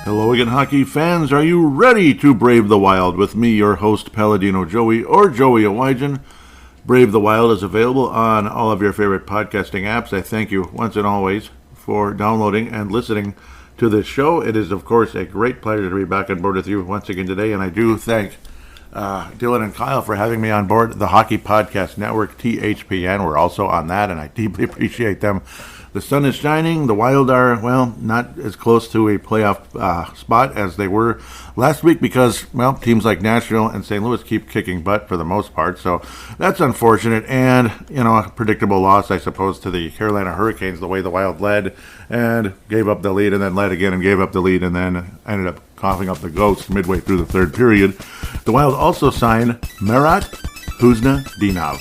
Hello again, hockey fans. Are you ready to brave the wild with me, your host, Paladino Joey, or Joey Owygen? Brave the Wild is available on all of your favorite podcasting apps. I thank you once and always for downloading and listening to this show. It is, of course, a great pleasure to be back on board with you once again today, and I do thank Dylan and Kyle for having me on board the Hockey Podcast Network, THPN. We're also on that, and I deeply appreciate them. The sun is shining. The Wild are, well, not as close to a playoff spot as they were last week because, well, teams like Nashville and St. Louis keep kicking butt for the most part. So that's unfortunate and, a predictable loss, I suppose, to the Carolina Hurricanes, the way the Wild led and gave up the lead and then led again and gave up the lead and then ended up coughing up the ghost midway through the third period. The Wild also signed Marat Khusnatdinov.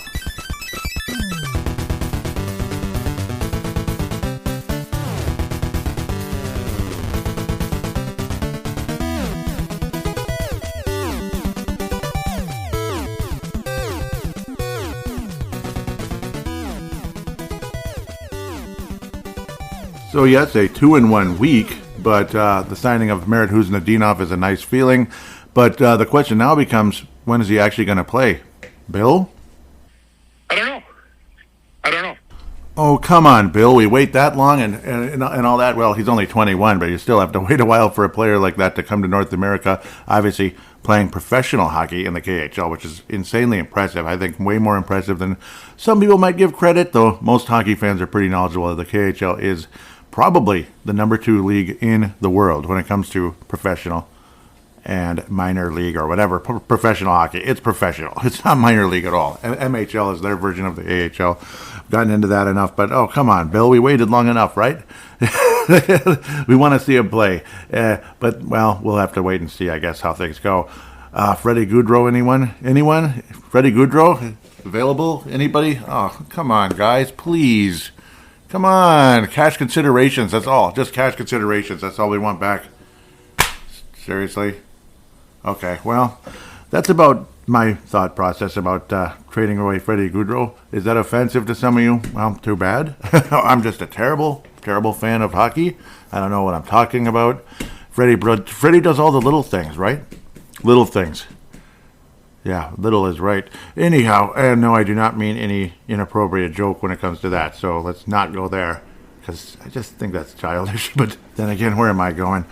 So yes, a 2-1 week, but the signing of Marat Khusnatdinov is a nice feeling. But the question now becomes, when is he actually going to play? Bill? I don't know. Oh, come on, Bill. We wait that long and all that. Well, he's only 21, but you still have to wait a while for a player like that to come to North America. Obviously, playing professional hockey in the KHL, which is insanely impressive. I think way more impressive than some people might give credit, though most hockey fans are pretty knowledgeable that the KHL is probably the number 2 league in the world when it comes to professional and minor league or whatever. Professional hockey. It's professional. It's not minor league at all. MHL is their version of the AHL. I've gotten into that enough, but oh, come on, Bill. We waited long enough, right? We want to see him play. But, well, we'll have to wait and see, I guess, how things go. Freddie Gaudreau, anyone? Freddie Gaudreau? Available? Anybody? Oh, come on, guys. Please. Come on, cash considerations, that's all. Just cash considerations, that's all we want back. Seriously? Okay, well, that's about my thought process about trading away Freddie Gaudreau. Is that offensive to some of you? Well, too bad. I'm just a terrible, terrible fan of hockey. I don't know what I'm talking about. Freddie does all the little things, right? Little things. Yeah, little is right. Anyhow, and no, I do not mean any inappropriate joke when it comes to that, so let's not go there, because I just think that's childish. But then again, where am I going?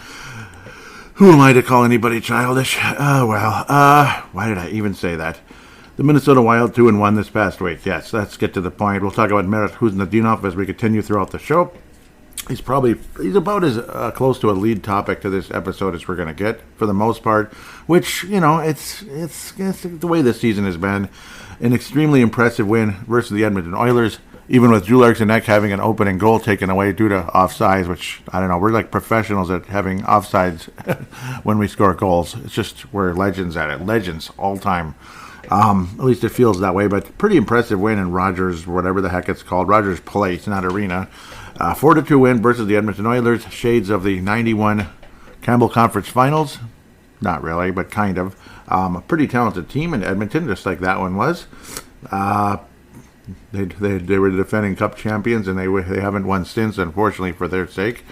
Who am I to call anybody childish? Why did I even say that? The Minnesota Wild 2-1 this past week. Yes, let's get to the point. We'll talk about Marat Khusnatdinov as we continue throughout the show. He's about as close to a lead topic to this episode as we're going to get, for the most part, which, it's the way this season has been. An extremely impressive win versus the Edmonton Oilers, even with Drew Larson-Ek having an opening goal taken away due to offsides, which, I don't know, we're like professionals at having offsides when we score goals. It's just, we're legends at it. Legends, all time. At least it feels that way, but pretty impressive win in Rogers, whatever the heck it's called, Rogers Place, not Arena. 4-2 win versus the Edmonton Oilers, shades of the 91 Campbell Conference Finals. Not really, but kind of. A pretty talented team in Edmonton, just like that one was. They were the defending Cup champions, and they haven't won since, unfortunately, for their sake.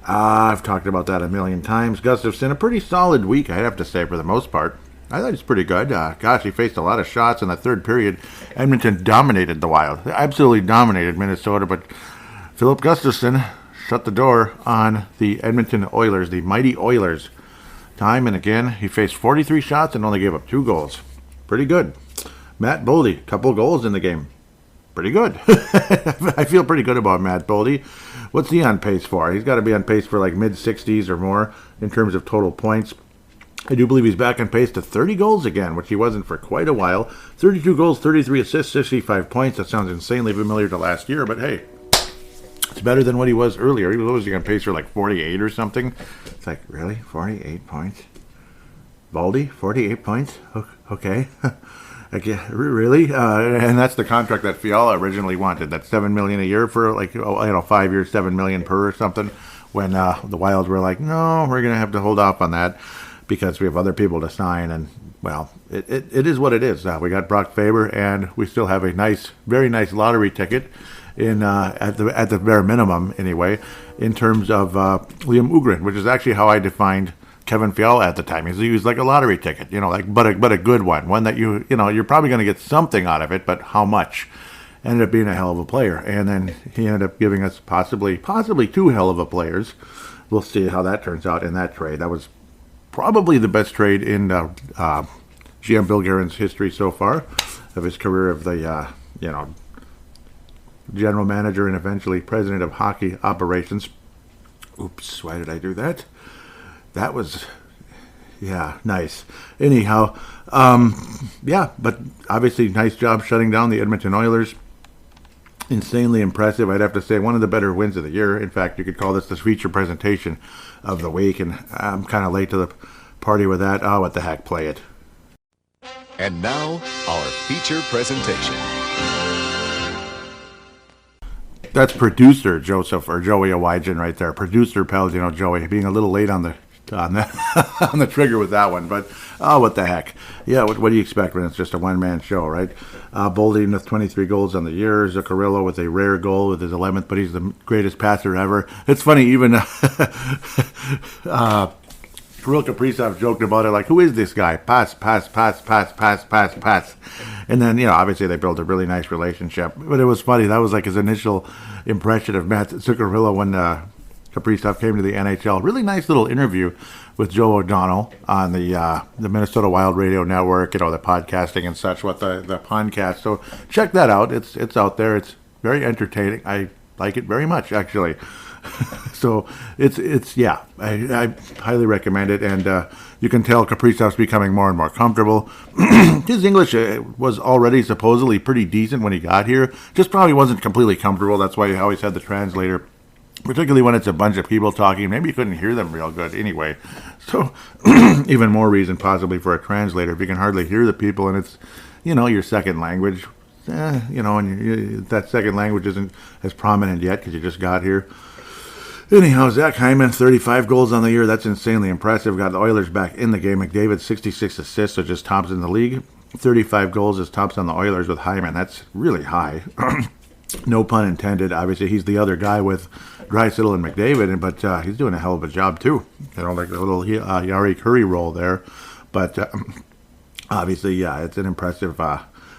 I've talked about that a million times. Gustafsson, a pretty solid week, I'd have to say, for the most part. I thought he's pretty good. He faced a lot of shots in the third period. Edmonton dominated the Wild. They absolutely dominated Minnesota, but Philip Gustafsson shut the door on the Edmonton Oilers, the mighty Oilers. Time and again, he faced 43 shots and only gave up 2 goals. Pretty good. Matt Boldy, couple goals in the game. Pretty good. I feel pretty good about Matt Boldy. What's he on pace for? He's got to be on pace for like mid-60s or more in terms of total points. I do believe he's back on pace to 30 goals again, which he wasn't for quite a while. 32 goals, 33 assists, 65 points. That sounds insanely familiar to last year, but hey, it's better than what he was earlier. He was on pace for like 48 or something. It's like, really? 48 points? Baldy? 48 points? Okay. Really? And that's the contract that Fiala originally wanted. That's $7 million a year for 5 years, $7 million per or something. When the Wild were like, no, we're going to have to hold off on that because we have other people to sign. And well, it is what it is. We got Brock Faber, and we still have a very nice lottery ticket in at the bare minimum anyway, in terms of Liam Ugrin, which is actually how I defined Kevin Fiala at the time. He was like a lottery ticket, but a good one that you're probably going to get something out of it, but how much? Ended up being a hell of a player, and then he ended up giving us possibly two hell of a players. We'll see how that turns out in that trade. That was probably the best trade in GM Bill Guerin's history so far of his career of the general manager and eventually president of hockey operations. Oops, why did I do that? That was, nice. Anyhow, but obviously nice job shutting down the Edmonton Oilers. Insanely impressive. I'd have to say one of the better wins of the year. In fact, you could call this the feature presentation of the week, and I'm kind of late to the party with that. Oh, what the heck, play it. And now, our feature presentation. That's producer Joseph, or Joey Awajan right there. Producer Paladino Joey, being a little late on the on the trigger with that one, but what the heck? Yeah, what do you expect when it's just a one-man show, right? Bolding with 23 goals on the year. Zuccarello with a rare goal with his 11th, but he's the greatest passer ever. It's funny, even Kirill Kaprizov joked about it, like, who is this guy? Pass. And then, obviously they built a really nice relationship. But it was funny. That was like his initial impression of Matt Zuccarello when Kaprizov came to the NHL. Really nice little interview with Joe O'Donnell on the Minnesota Wild Radio Network, the podcasting and such, the podcast. So check that out. It's out there. It's very entertaining. I like it very much, actually. So I highly recommend it, and you can tell Kaprizov's becoming more and more comfortable. His English was already supposedly pretty decent when he got here, just probably wasn't completely comfortable. That's why he always had the translator, particularly when it's a bunch of people talking. Maybe you couldn't hear them real good anyway. So even more reason possibly for a translator if you can hardly hear the people and it's, your second language. And that second language isn't as prominent yet because you just got here. Anyhow, Zach Hyman, 35 goals on the year. That's insanely impressive. Got the Oilers back in the game. McDavid, 66 assists, so just tops in the league. 35 goals is tops on the Oilers with Hyman. That's really high. No pun intended. Obviously, he's the other guy with Draisaitl and McDavid, but he's doing a hell of a job, too. Like a little Yari Curry role there. But obviously, it's an impressive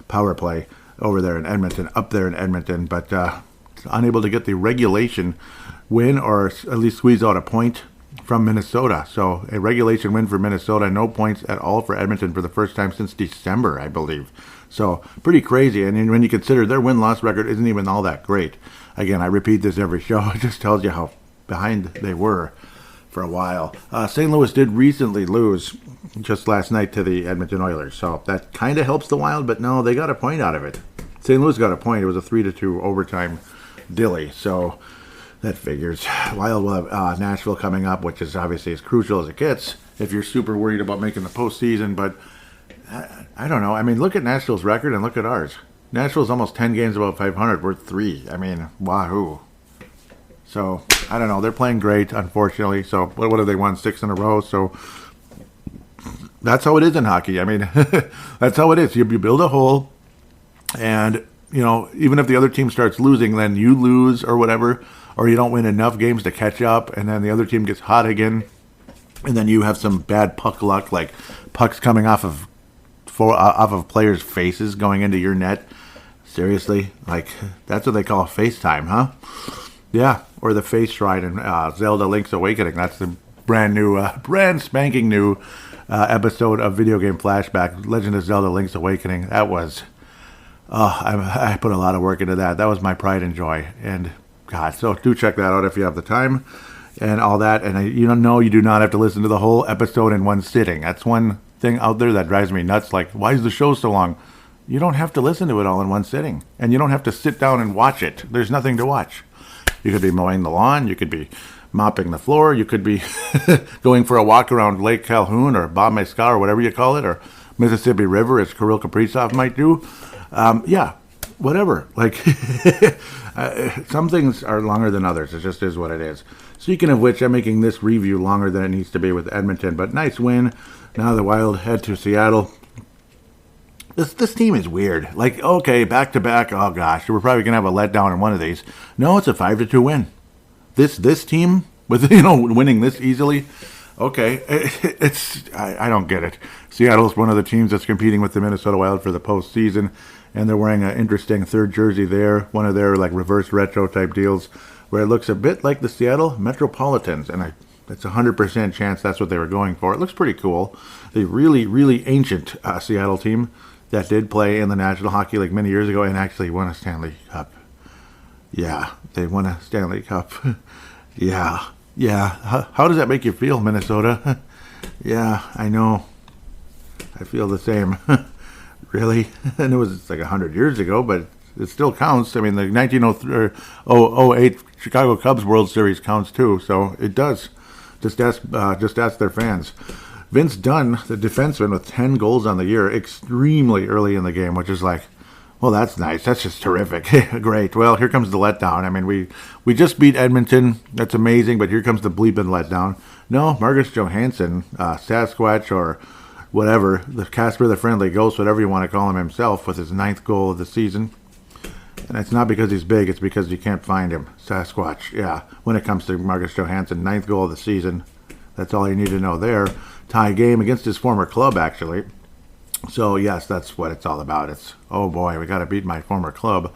power play over there in Edmonton, up there in Edmonton, but unable to get the regulation win or at least squeeze out a point from Minnesota. So a regulation win for Minnesota, no points at all for Edmonton for the first time since December, I believe. So pretty crazy. And when you consider their win-loss record isn't even all that great. Again, I repeat this every show. It just tells you how behind they were for a while. St. Louis did recently lose just last night to the Edmonton Oilers. So that kind of helps the Wild, but no, they got a point out of it. St. Louis got a point. It was a 3-2 overtime dilly. So that figures. Wild will have Nashville coming up, which is obviously as crucial as it gets if you're super worried about making the postseason. But I don't know. I mean, look at Nashville's record and look at ours. Nashville's almost 10 games above 500. We're 3. I mean, wahoo. So, I don't know. They're playing great, unfortunately. So, what have they won? 6 in a row. So, that's how it is in hockey. I mean, that's how it is. You build a hole, and, even if the other team starts losing, then you lose or whatever, or you don't win enough games to catch up, and then the other team gets hot again, and then you have some bad puck luck, like pucks coming off of players' faces going into your net. Seriously? Like, that's what they call FaceTime, huh? Yeah, or the Face Shrine in Zelda Link's Awakening. That's the brand spanking new episode of Video Game Flashback, Legend of Zelda Link's Awakening. That was, I put a lot of work into that. That was my pride and joy. And, God, so do check that out if you have the time and all that. And you do not have to listen to the whole episode in one sitting. That's one thing out there that drives me nuts. Like, why is the show so long? You don't have to listen to it all in one sitting. And you don't have to sit down and watch it. There's nothing to watch. You could be mowing the lawn. You could be mopping the floor. You could be going for a walk around Lake Calhoun or Bob Mescal or whatever you call it, or Mississippi River, as Kirill Kaprizov might do. Whatever. Like, some things are longer than others. It just is what it is. Speaking of which, I'm making this review longer than it needs to be with Edmonton, but nice win. Now the Wild head to Seattle. This team is weird. Like, okay, back to back. Oh gosh, we're probably gonna have a letdown in one of these. No, it's a 5-2 win. This team with winning this easily. Okay, I don't get it. Seattle's one of the teams that's competing with the Minnesota Wild for the postseason, and they're wearing an interesting third jersey there. One of their like reverse retro type deals, where it looks a bit like the Seattle Metropolitans, and it's 100% chance that's what they were going for. It looks pretty cool. The really ancient Seattle team that did play in the National Hockey League many years ago and actually won a Stanley Cup. Yeah, they won a Stanley Cup. Yeah. How does that make you feel, Minnesota? Yeah, I know. I feel the same. Really? And it was like 100 years ago, but it still counts. I mean, the 1908 Chicago Cubs World Series counts too, so it does. Just ask their fans. Vince Dunn, the defenseman with 10 goals on the year, extremely early in the game, which is like, well, that's nice. That's just terrific. Great. Well, here comes the letdown. I mean, we just beat Edmonton. That's amazing, but here comes the bleeping letdown. No, Marcus Johansson, Sasquatch, or whatever, the Casper the Friendly Ghost, whatever you want to call him himself, with his 9th goal of the season. And it's not because he's big, it's because you can't find him. Sasquatch, yeah. When it comes to Marcus Johansson, 9th goal of the season. That's all you need to know there. Tie game against his former club, actually. So, yes, that's what it's all about. It's, oh boy, we got to beat my former club.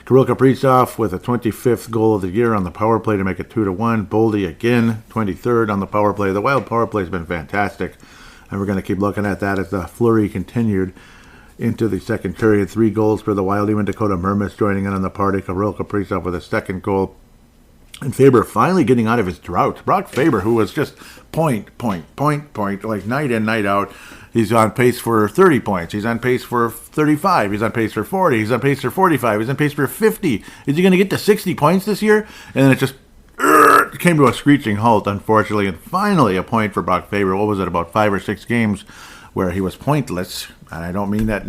Kirill Kaprizov with a 25th goal of the year on the power play to make it 2-1. Boldy again, 23rd on the power play. The Wild power play has been fantastic, and we're going to keep looking at that as the flurry continued into the second period. 3 goals for the Wild. Even Dakota Mermis joining in on the party. Kirill Kaprizov with a 2nd goal. And Faber finally getting out of his drought. Brock Faber, who was just point, like night in, night out. He's on pace for 30 points. He's on pace for 35. He's on pace for 40. He's on pace for 45. He's on pace for 50. Is he going to get to 60 points this year? And then it just came to a screeching halt, unfortunately. And finally a point for Brock Faber. What was it, about 5 or 6 games where he was pointless? And I don't mean that,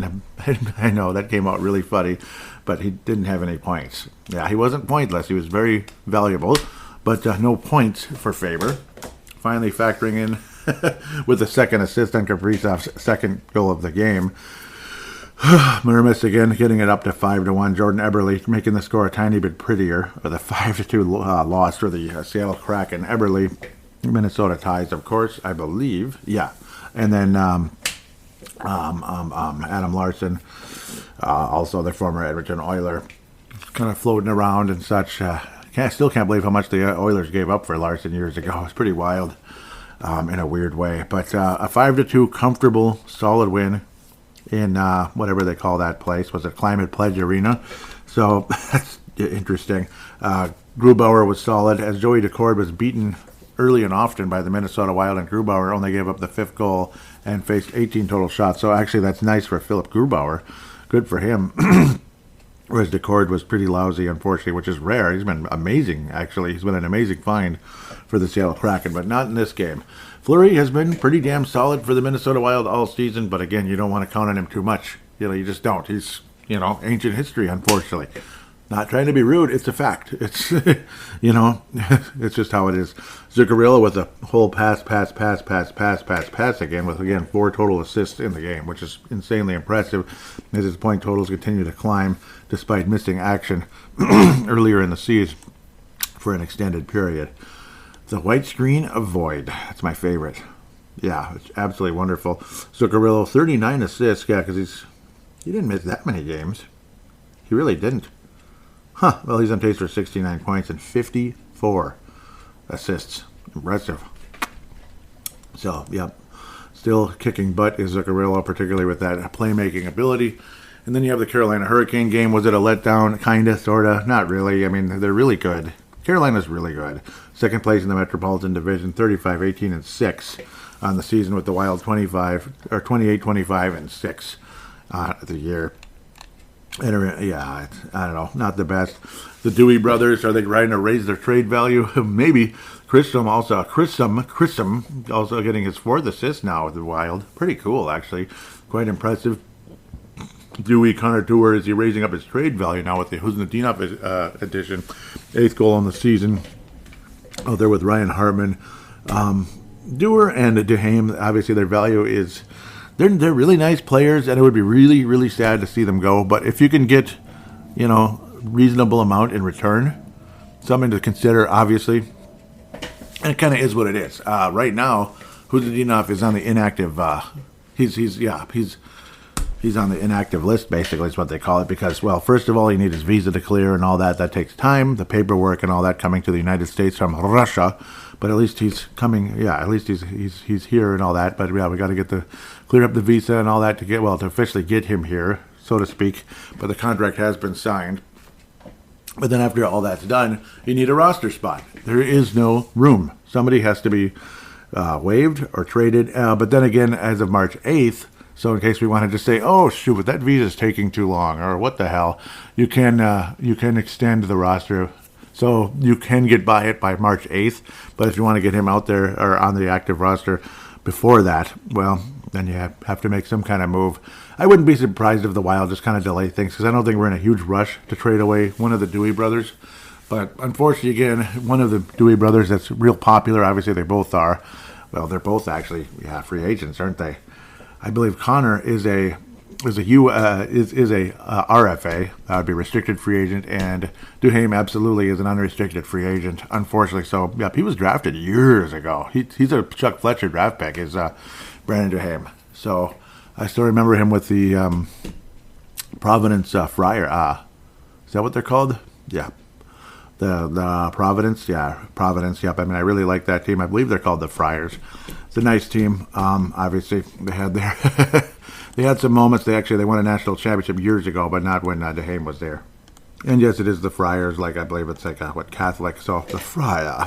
I know that came out really funny, but he didn't have any points. Yeah, he wasn't pointless. He was very valuable, but no points for Faber. Finally factoring in with the 2nd assist on Kaprizov's 2nd goal of the game. Mermis again getting it up to 5-1. Jordan Eberle making the score a tiny bit prettier. The 5-2 loss for the Seattle Kraken. Eberle, Minnesota ties, of course, I believe. Yeah, and then Adam Larson, also the former Edmonton Oiler, kind of floating around and such. Still can't believe how much the Oilers gave up for Larson years ago. It's pretty wild in a weird way. But a 5-2 comfortable, solid win in whatever they call that place. Was it Climate Pledge Arena? So that's interesting. Grubauer was solid, as Joey Decord was beaten early and often by the Minnesota Wild, and Grubauer only gave up the 5th goal and faced 18 total shots. So actually that's nice for Philip Grubauer. Good for him. Whereas Decord was pretty lousy, unfortunately, which is rare. He's been amazing, actually. He's been an amazing find for the Seattle Kraken, but not in this game. Fleury has been pretty damn solid for the Minnesota Wild all season, but again, you don't want to count on him too much. You just don't. He's, ancient history, unfortunately. Not trying to be rude, it's a fact. It's, it's just how it is. Zuccarello with a whole pass again, with, 4 total assists in the game, which is insanely impressive as his point totals continue to climb despite missing action earlier in the season for an extended period. The white screen of void. That's my favorite. Yeah, it's absolutely wonderful. Zuccarello, 39 assists. Yeah, because he didn't miss that many games. He really didn't. Well, he's on pace for 69 points and 54 assists. Impressive. So, yep. Still kicking butt is Zuccarello, particularly with that playmaking ability. And then you have the Carolina Hurricane game. Was it a letdown? Kinda, sorta. Not really. I mean, they're really good. Carolina's really good. 2nd place in the Metropolitan Division, 35, 18, and 6 on the season, with the Wild 28, 25, and 6 the year. And, yeah, I don't know, not the best. The Dewey brothers, are they trying to raise their trade value? Maybe. Christum also getting his 4th assist now with the Wild. Pretty cool, actually. Quite impressive. Dewey Connoisseur, is he raising up his trade value now with the Khusnatdinov addition? 8th goal on the season. Oh, they're with Ryan Hartman. Dewar and Duhaime, obviously their value is they're really nice players, and it would be really, really sad to see them go. But if you can get, reasonable amount in return, something to consider, obviously. And it kind of is what it is. Right now, Khusnatdinov is on the inactive. He's on the inactive list, basically, is what they call it, because, well, first of all, you need his visa to clear and all that. That takes time, the paperwork and all that coming to the United States from Russia. But at least he's coming, at least he's here and all that. But, yeah, we got to get clear up the visa and all that to officially get him here, so to speak. But the contract has been signed. But then after all that's done, you need a roster spot. There is no room. Somebody has to be waived or traded. But then again, as of March 8th, so in case we want to just say, oh, shoot, that visa's taking too long, or what the hell, you can extend the roster. So you can get by it by March 8th. But if you want to get him out there or on the active roster before that, well, then you have to make some kind of move. I wouldn't be surprised if the Wild just kind of delay things, because I don't think we're in a huge rush to trade away one of the Dewey brothers. But unfortunately, again, one of the Dewey brothers that's real popular, obviously they both are. Well, they're both actually free agents, aren't they? I believe Connor is a RFA, that would be restricted free agent, and Duhaime absolutely is an unrestricted free agent, unfortunately. So, yeah, he was drafted years ago. He's a Chuck Fletcher draft pick, is Brandon Duhaime. So I still remember him with the Providence Friar. Is that what they're called? Yeah. The Providence, Providence, yep. I mean, I really like that team. I believe they're called the Friars. It's a nice team. Obviously, they had they had some moments. They won a national championship years ago, but not when Duhaime was there. And yes, it is the Friars. Like I believe it's like Catholic. So the Friar.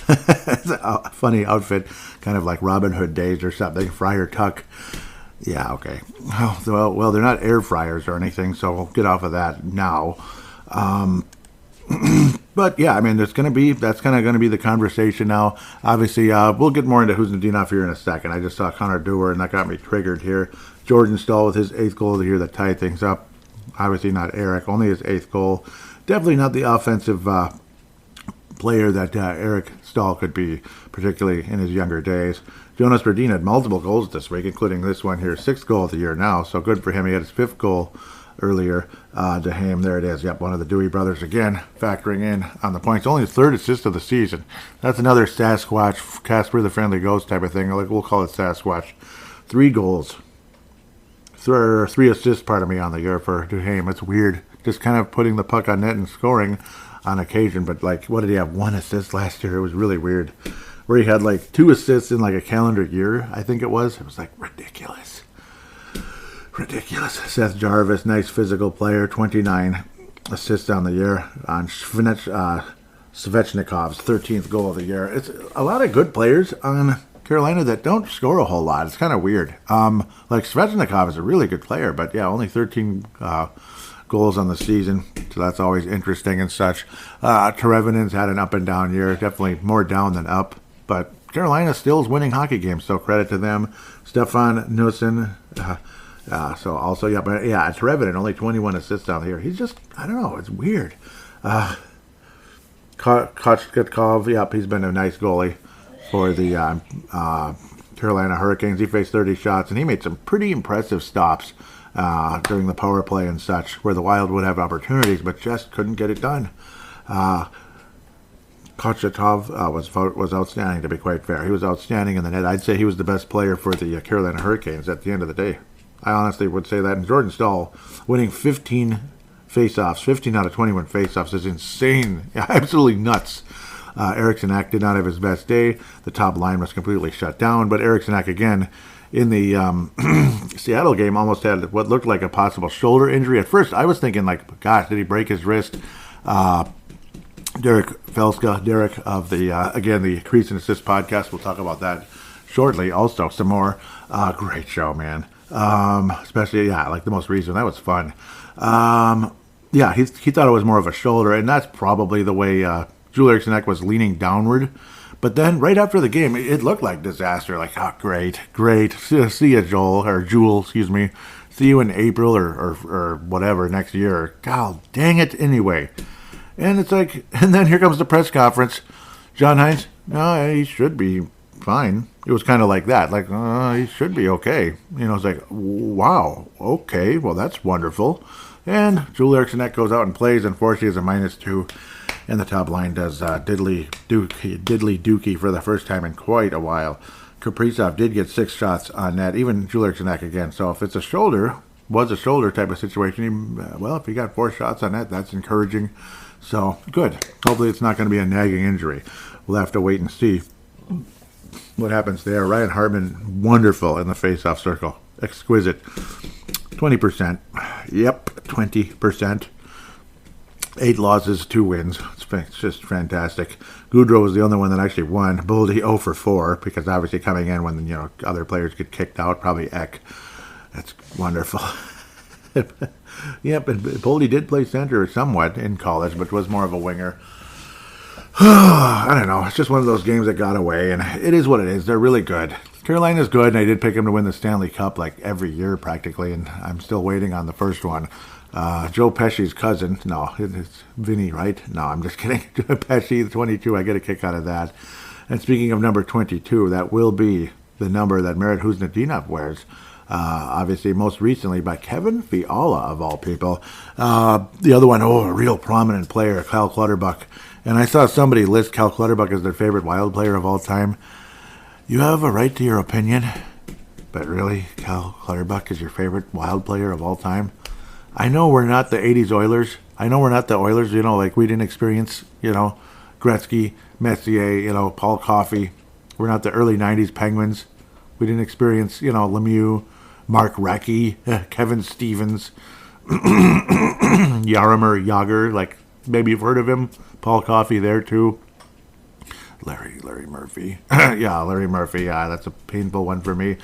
It's a funny outfit, kind of like Robin Hood days or something. Friar Tuck. Yeah, okay. Well, they're not air fryers or anything, so we'll get off of that now. But yeah, I mean, that's kind of going to be the conversation now. Obviously, we'll get more into Khusnatdinov here in a second. I just saw Connor Dewar, and that got me triggered here. Jordan Staal with his 8th goal of the year that tied things up. Obviously not Eric, only his 8th goal. Definitely not the offensive player that Eric Staal could be, particularly in his younger days. Jonas Brodin had multiple goals this week, including this one here, 6th goal of the year now, so good for him. He had his 5th goal earlier. Duhaime, there it is. Yep, one of the Dewey brothers again, factoring in on the points. Only his 3rd assist of the season. That's another Sasquatch, Casper the Friendly Ghost type of thing. Like we'll call it Sasquatch. 3 goals. 3 assists, on the year for Duhaime. It's weird. Just kind of putting the puck on net and scoring on occasion. But, what did he have? 1 assist last year? It was really weird. Where he had, 2 assists in, a calendar year, I think it was. It was, ridiculous. Ridiculous. Seth Jarvis, nice physical player, 29 assists on the year on Svechnikov's 13th goal of the year. It's a lot of good players on Carolina that don't score a whole lot. It's kind of weird. Svechnikov is a really good player, but yeah, only 13 goals on the season, so that's always interesting and such. Terevinen's had an up and down year, definitely more down than up, but Carolina still is winning hockey games, so credit to them. Stefan Nussin, so also, Terevinen, only 21 assists down here. He's just, I don't know, it's weird. Kochetkov, he's been a nice goalie for the Carolina Hurricanes. He faced 30 shots, and he made some pretty impressive stops during the power play and such, where the Wild would have opportunities, but just couldn't get it done. Kochetkov was outstanding, to be quite fair. He was outstanding in the net. I'd say he was the best player for the Carolina Hurricanes at the end of the day. I honestly would say that. And Jordan Staal winning 15 faceoffs, 15 out of 21 faceoffs is insane. Absolutely nuts. Eriksson Ek did not have his best day. The top line was completely shut down. But Eriksson Ek, again, in the Seattle game, almost had what looked like a possible shoulder injury. At first, I was thinking, gosh, did he break his wrist? Derek Felska, of the Crease and Assist podcast. We'll talk about that shortly. Also, some more. Great show, man. Especially, the most recent. That was fun. He thought it was more of a shoulder, and that's probably the way Joel Eriksson Ek was leaning downward. But then, right after the game, it looked like disaster. Great. See you, Jewel, excuse me. See you in April or whatever next year. God dang it, anyway. And it's and then here comes the press conference. John Hines, no, he should be fine. It was kind of like that. Like, he should be okay. It's like, wow, okay, well, that's wonderful. And Joel Eriksson goes out and plays. Unfortunately, is a -2. And the top line does diddly dookie for the first time in quite a while. Kaprizov did get 6 shots on net, even Joel Eriksson again. So if it's a shoulder type of situation, if he got 4 shots on net, that's encouraging. So good. Hopefully it's not going to be a nagging injury. We'll have to wait and see what happens there. Ryan Hartman, wonderful in the face-off circle. Exquisite. 20%. Yep, 20%. 8 losses, 2 wins. It's just fantastic. Goudreau was the only one that actually won. Boldy 0 for 4, because obviously coming in when other players get kicked out, probably Eck. That's wonderful. Yep, and Boldy did play center somewhat in college, but was more of a winger. I don't know. It's just one of those games that got away, and it is what it is. They're really good. Carolina's good, and I did pick them to win the Stanley Cup like every year practically, and I'm still waiting on the first one. Joe Pesci's cousin. No, it's Vinny, right? No, I'm just kidding. Pesci, 22, I get a kick out of that. And speaking of number 22, that will be the number that Marat Khusnatdinov wears. Obviously, most recently by Kevin Fiala, of all people. The other one, a real prominent player, Cal Clutterbuck. And I saw somebody list Cal Clutterbuck as their favorite Wild player of all time. You have a right to your opinion, but really, Cal Clutterbuck is your favorite Wild player of all time? I know we're not the 80s Oilers. I know we're not the Oilers, like we didn't experience, Gretzky, Messier, Paul Coffey. We're not the early 90s Penguins. We didn't experience, Lemieux, Mark Recchi, Kevin Stevens, Jaromir Jagr, like maybe you've heard of him. Paul Coffey there too. Larry Murphy. Yeah, Larry Murphy. Yeah, that's a painful one for me.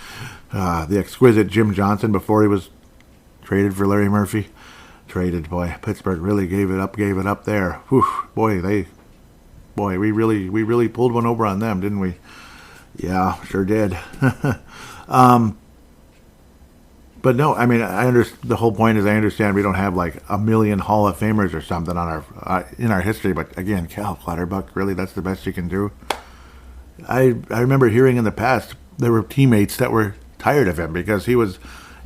The exquisite Jim Johnson before he was traded for Larry Murphy. Boy. Pittsburgh really gave it up there. Whew, boy, we really pulled one over on them, didn't we? Yeah, sure did. But no, I mean, the whole point is I understand we don't have like a million Hall of Famers or something on our in our history. But again, Cal Clutterbuck, really, that's the best you can do. I remember hearing in the past there were teammates that were tired of him because he was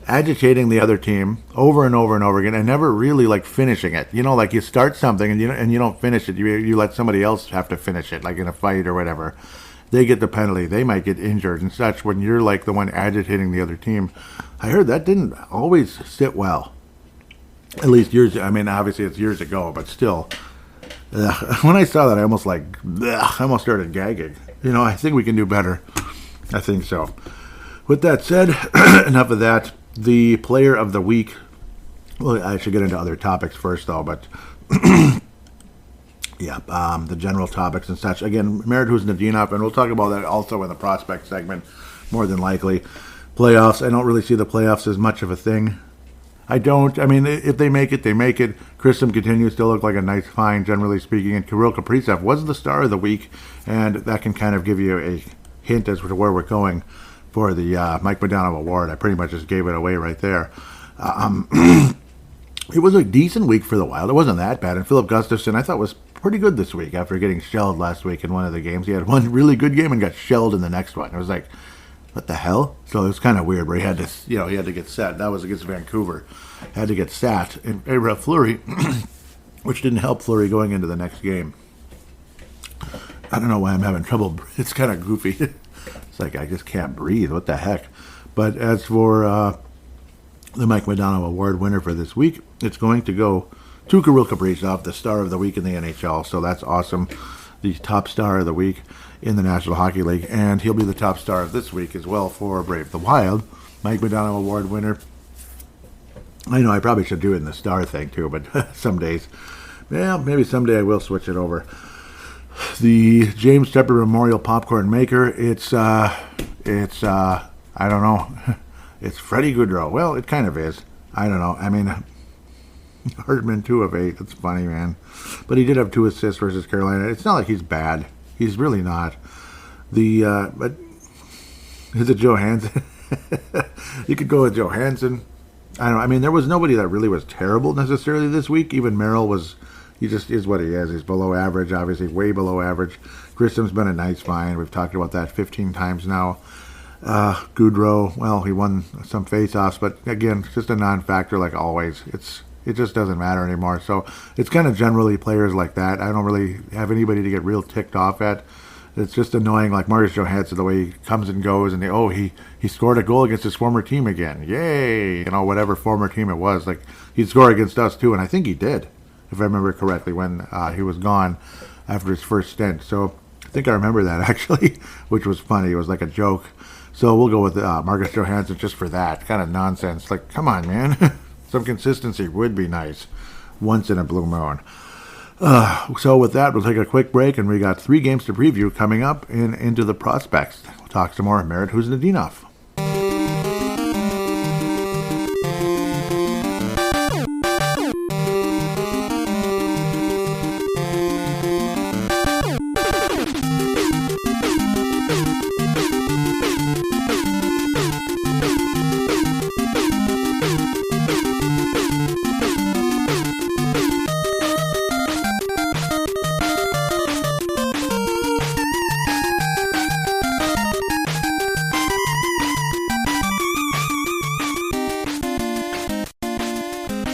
agitating the other team over and over and over again and never really like finishing it. Like you start something and you don't finish it. You let somebody else have to finish it, like in a fight or whatever. They get the penalty. They might get injured and such when you're like the one agitating the other team. I heard that didn't always sit well. At least obviously it's years ago, but still. When I saw that, I almost started gagging. I think we can do better. I think so. With that said, enough of that. The player of the week. Well, I should get into other topics first, though, but yeah, the general topics and such. Again, Marat Khusnatdinov, and we'll talk about that also in the prospect segment, more than likely. Playoffs, I don't really see the playoffs as much of a thing. I don't. I mean, if they make it, they make it. Grissom continues to look like a nice find, generally speaking, and Kirill Kaprizov was the star of the week, and that can kind of give you a hint as to where we're going for the Mike Modano Award. I pretty much just gave it away right there. It was a decent week for the Wild. It wasn't that bad. And Philip Gustafson, I thought, was pretty good this week after getting shelled last week in one of the games. He had one really good game and got shelled in the next one. It was like, what the hell? So it was kind of weird where he had to, he had to get set. That was against Vancouver. Had to get sat in favor of Fleury, which didn't help Fleury going into the next game. I don't know why I'm having trouble. It's kind of goofy. It's like I just can't breathe. What the heck? But as for the Mike Modano Award winner for this week, it's going to go to Kirill Kaprizov, the star of the week in the NHL. So that's awesome. The top star of the week in the National Hockey League. And he'll be the top star of this week as well for Brave the Wild. Mike Modano Award winner. I know I probably should do it in the star thing too, but some days. Yeah, maybe someday I will switch it over. The James Tepper Memorial Popcorn Maker, it's I don't know. It's Freddie Goudreau. Well, it kind of is. I don't know. I mean, Hartman 2 of 8. That's funny, man. But he did have 2 assists versus Carolina. It's not like he's bad. He's really not. But is it Johansson? You could go with Johansson. I don't know. I mean, there was nobody that really was terrible necessarily this week. Even Merrill was he just is what he is. He's below average, obviously, way below average. Grisham's been a nice find. We've talked about that 15 times now. Goudreau, well, he won some face-offs, but again, just a non-factor like always. It just doesn't matter anymore. So it's kind of generally players like that. I don't really have anybody to get real ticked off at. It's just annoying, like Marcus Johansson, the way he comes and goes, and he scored a goal against his former team again. Yay! Whatever former team it was. Like, he'd score against us, too, and I think he did, if I remember correctly, when he was gone after his first stint. So I think I remember that, actually, which was funny. It was like a joke. So we'll go with Marcus Johansson just for that. Kind of nonsense. Like, come on, man. Some consistency would be nice once in a blue moon. So with that, we'll take a quick break, and we got 3 games to preview coming up into the prospects. We'll talk some more Marat Khusnatdinov.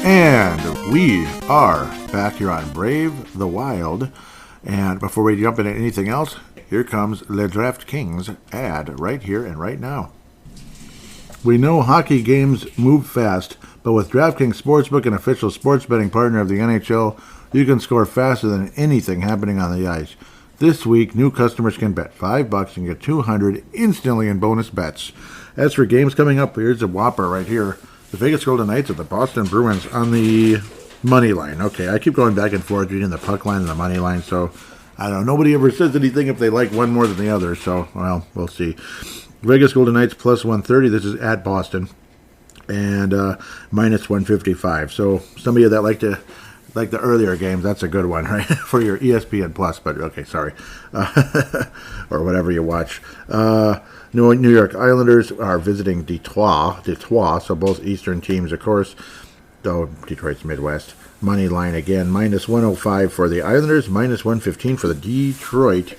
And we are back here on Brave the Wild. And before we jump into anything else, here comes Le DraftKings ad right here and right now. We know hockey games move fast, but with DraftKings Sportsbook, an official sports betting partner of the NHL, you can score faster than anything happening on the ice. This week, new customers can bet $5 and get $200 instantly in bonus bets. As for games coming up, here's a whopper right here. The Vegas Golden Knights of the Boston Bruins on the money line. Okay, I keep going back and forth reading the puck line and the money line, so I don't know. Nobody ever says anything if they like one more than the other, so, well, we'll see. Vegas Golden Knights plus 130. This is at Boston. And minus 155. So some of you that like the earlier games, that's a good one, right? For your ESPN Plus, but okay, sorry. Or whatever you watch. New York Islanders are visiting Detroit, so both Eastern teams, of course, though Detroit's Midwest. Money line again, minus 105 for the Islanders, minus 115 for the Detroit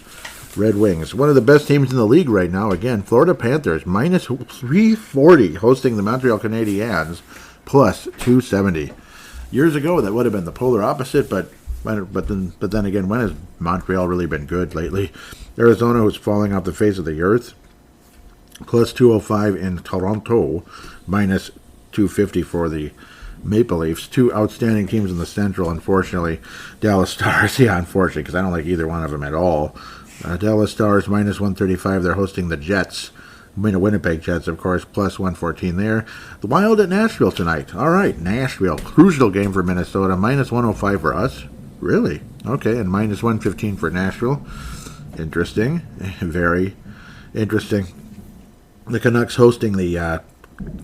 Red Wings. One of the best teams in the league right now, again, Florida Panthers, minus 340, hosting the Montreal Canadiens, plus 270. Years ago, that would have been the polar opposite, but then again, when has Montreal really been good lately? Arizona, who's falling off the face of the earth, plus 205 in Toronto, minus 250 for the Maple Leafs. 2 outstanding teams in the Central, unfortunately. Dallas Stars, yeah, unfortunately, because I don't like either one of them at all. Dallas Stars, minus 135. They're hosting the Jets. Winnipeg Jets, of course, plus 114 there. The Wild at Nashville tonight. All right, Nashville. Crucial game for Minnesota. Minus 105 for us. Really? Okay, and minus 115 for Nashville. Interesting. Very interesting. The Canucks hosting the,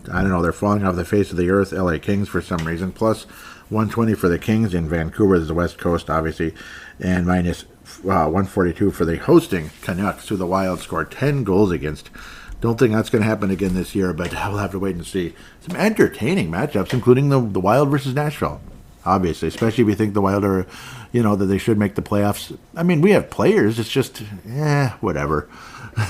they're falling off the face of the earth, LA Kings for some reason. Plus 120 for the Kings in Vancouver, the West Coast, obviously. And minus 142 for the hosting Canucks, who the Wild scored 10 goals against. Don't think that's going to happen again this year, but we'll have to wait and see. Some entertaining matchups, including the Wild versus Nashville, obviously, especially if you think the Wild are, that they should make the playoffs. I mean, we have players. It's just, whatever.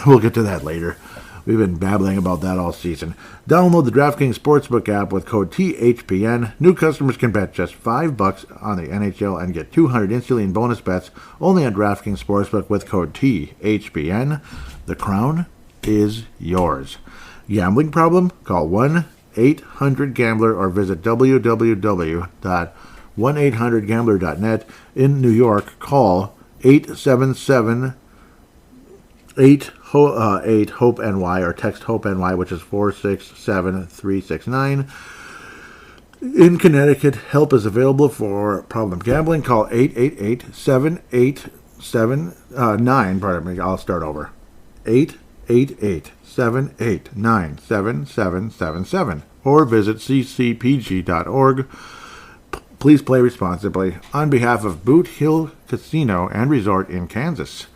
We'll get to that later. We've been babbling about that all season. Download the DraftKings Sportsbook app with code THPN. New customers can bet just $5 on the NHL and get $200 instantly in bonus bets only on DraftKings Sportsbook with code THPN. The crown is yours. Gambling problem? Call 1-800-GAMBLER or visit www.1800gambler.net. In New York, call 877 8-HOPE-NY or text HOPE-NY, which is 467-369. In Connecticut, help is available for problem gambling. Call 888-787-9. Pardon me, I'll start over. 888-789-7777. Or visit ccpg.org. Please play responsibly. On behalf of Boot Hill Casino and Resort in Kansas.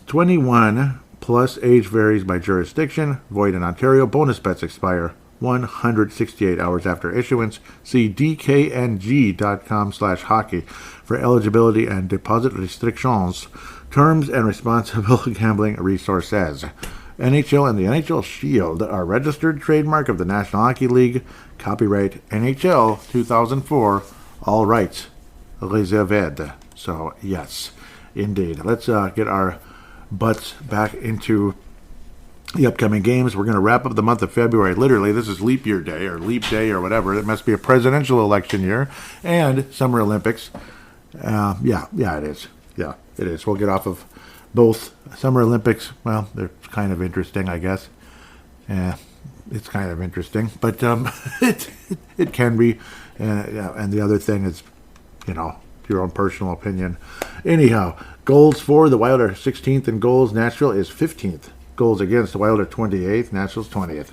21 plus, age varies by jurisdiction. Void in Ontario. Bonus bets expire 168 hours after issuance. See dkng.com/hockey for eligibility and deposit restrictions, terms, and responsible gambling resources. NHL and the NHL Shield are registered trademark of the National Hockey League. Copyright NHL 2004. All rights reserved. So, yes, indeed. Let's get our butts back into the upcoming games. We're going to wrap up the month of February. Literally, this is leap year day or leap day or whatever. It must be a presidential election year and Summer Olympics. Yeah, it is. Yeah, it is. We'll get off of both. Summer Olympics, well, they're kind of interesting, I guess. It's kind of interesting, but it can be. And the other thing is, your own personal opinion. Anyhow, goals for the Wild are 16th in goals. Nashville is 15th. Goals against, the Wild are 28th. Nashville's 20th.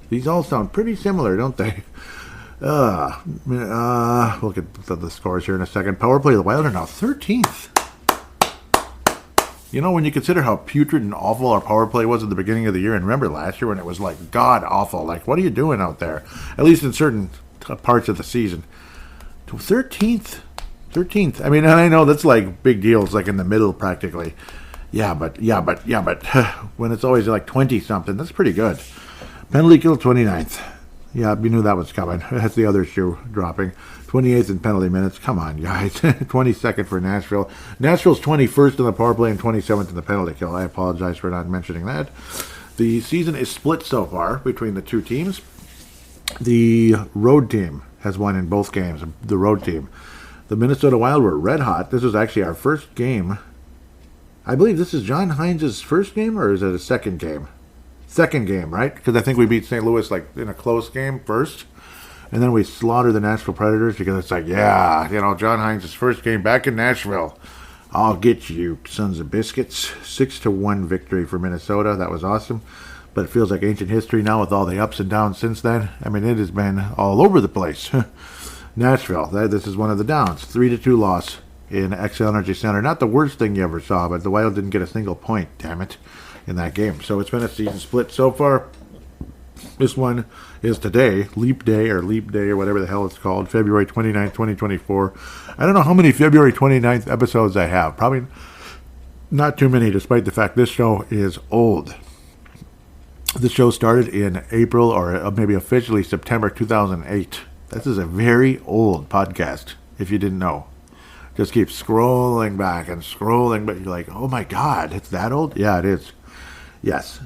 These all sound pretty similar, don't they? We'll get to the scores here in a second. Power play, the Wild are now 13th. When you consider how putrid and awful our power play was at the beginning of the year, and remember last year when it was like god awful, like what are you doing out there? At least in certain parts of the season. 13th. I mean, and I know that's like big deals, like in the middle practically. Yeah, but when it's always like 20 something, that's pretty good. Penalty kill 29th. Yeah, we knew that was coming. That's the other shoe dropping. 28th in penalty minutes. Come on, guys. 22nd for Nashville. Nashville's 21st in the power play and 27th in the penalty kill. I apologize for not mentioning that. The season is split so far between the two teams. The road team has won in both games. The road team. The Minnesota Wild were red hot. This was actually our first game. I believe this is John Hines' first game, or is it a second game? Second game, right? Because I think we beat St. Louis like in a close game first. And then we slaughtered the Nashville Predators because it's like, John Hines' first game back in Nashville. I'll get you, sons of biscuits. 6-1 victory for Minnesota. That was awesome. But it feels like ancient history now with all the ups and downs since then. I mean, it has been all over the place. Nashville, this is one of the downs. 3-2 loss in XL Energy Center. Not the worst thing you ever saw, but the Wild didn't get a single point, damn it, in that game. So it's been a season split so far. This one is today, Leap Day or whatever the hell it's called, February 29th, 2024. I don't know how many February 29th episodes I have. Probably not too many, despite the fact this show is old. This show started in April, or maybe officially September 2008. This is a very old podcast, if you didn't know. Just keep scrolling back, but you're like, oh my God, it's that old? Yeah, it is. Yes.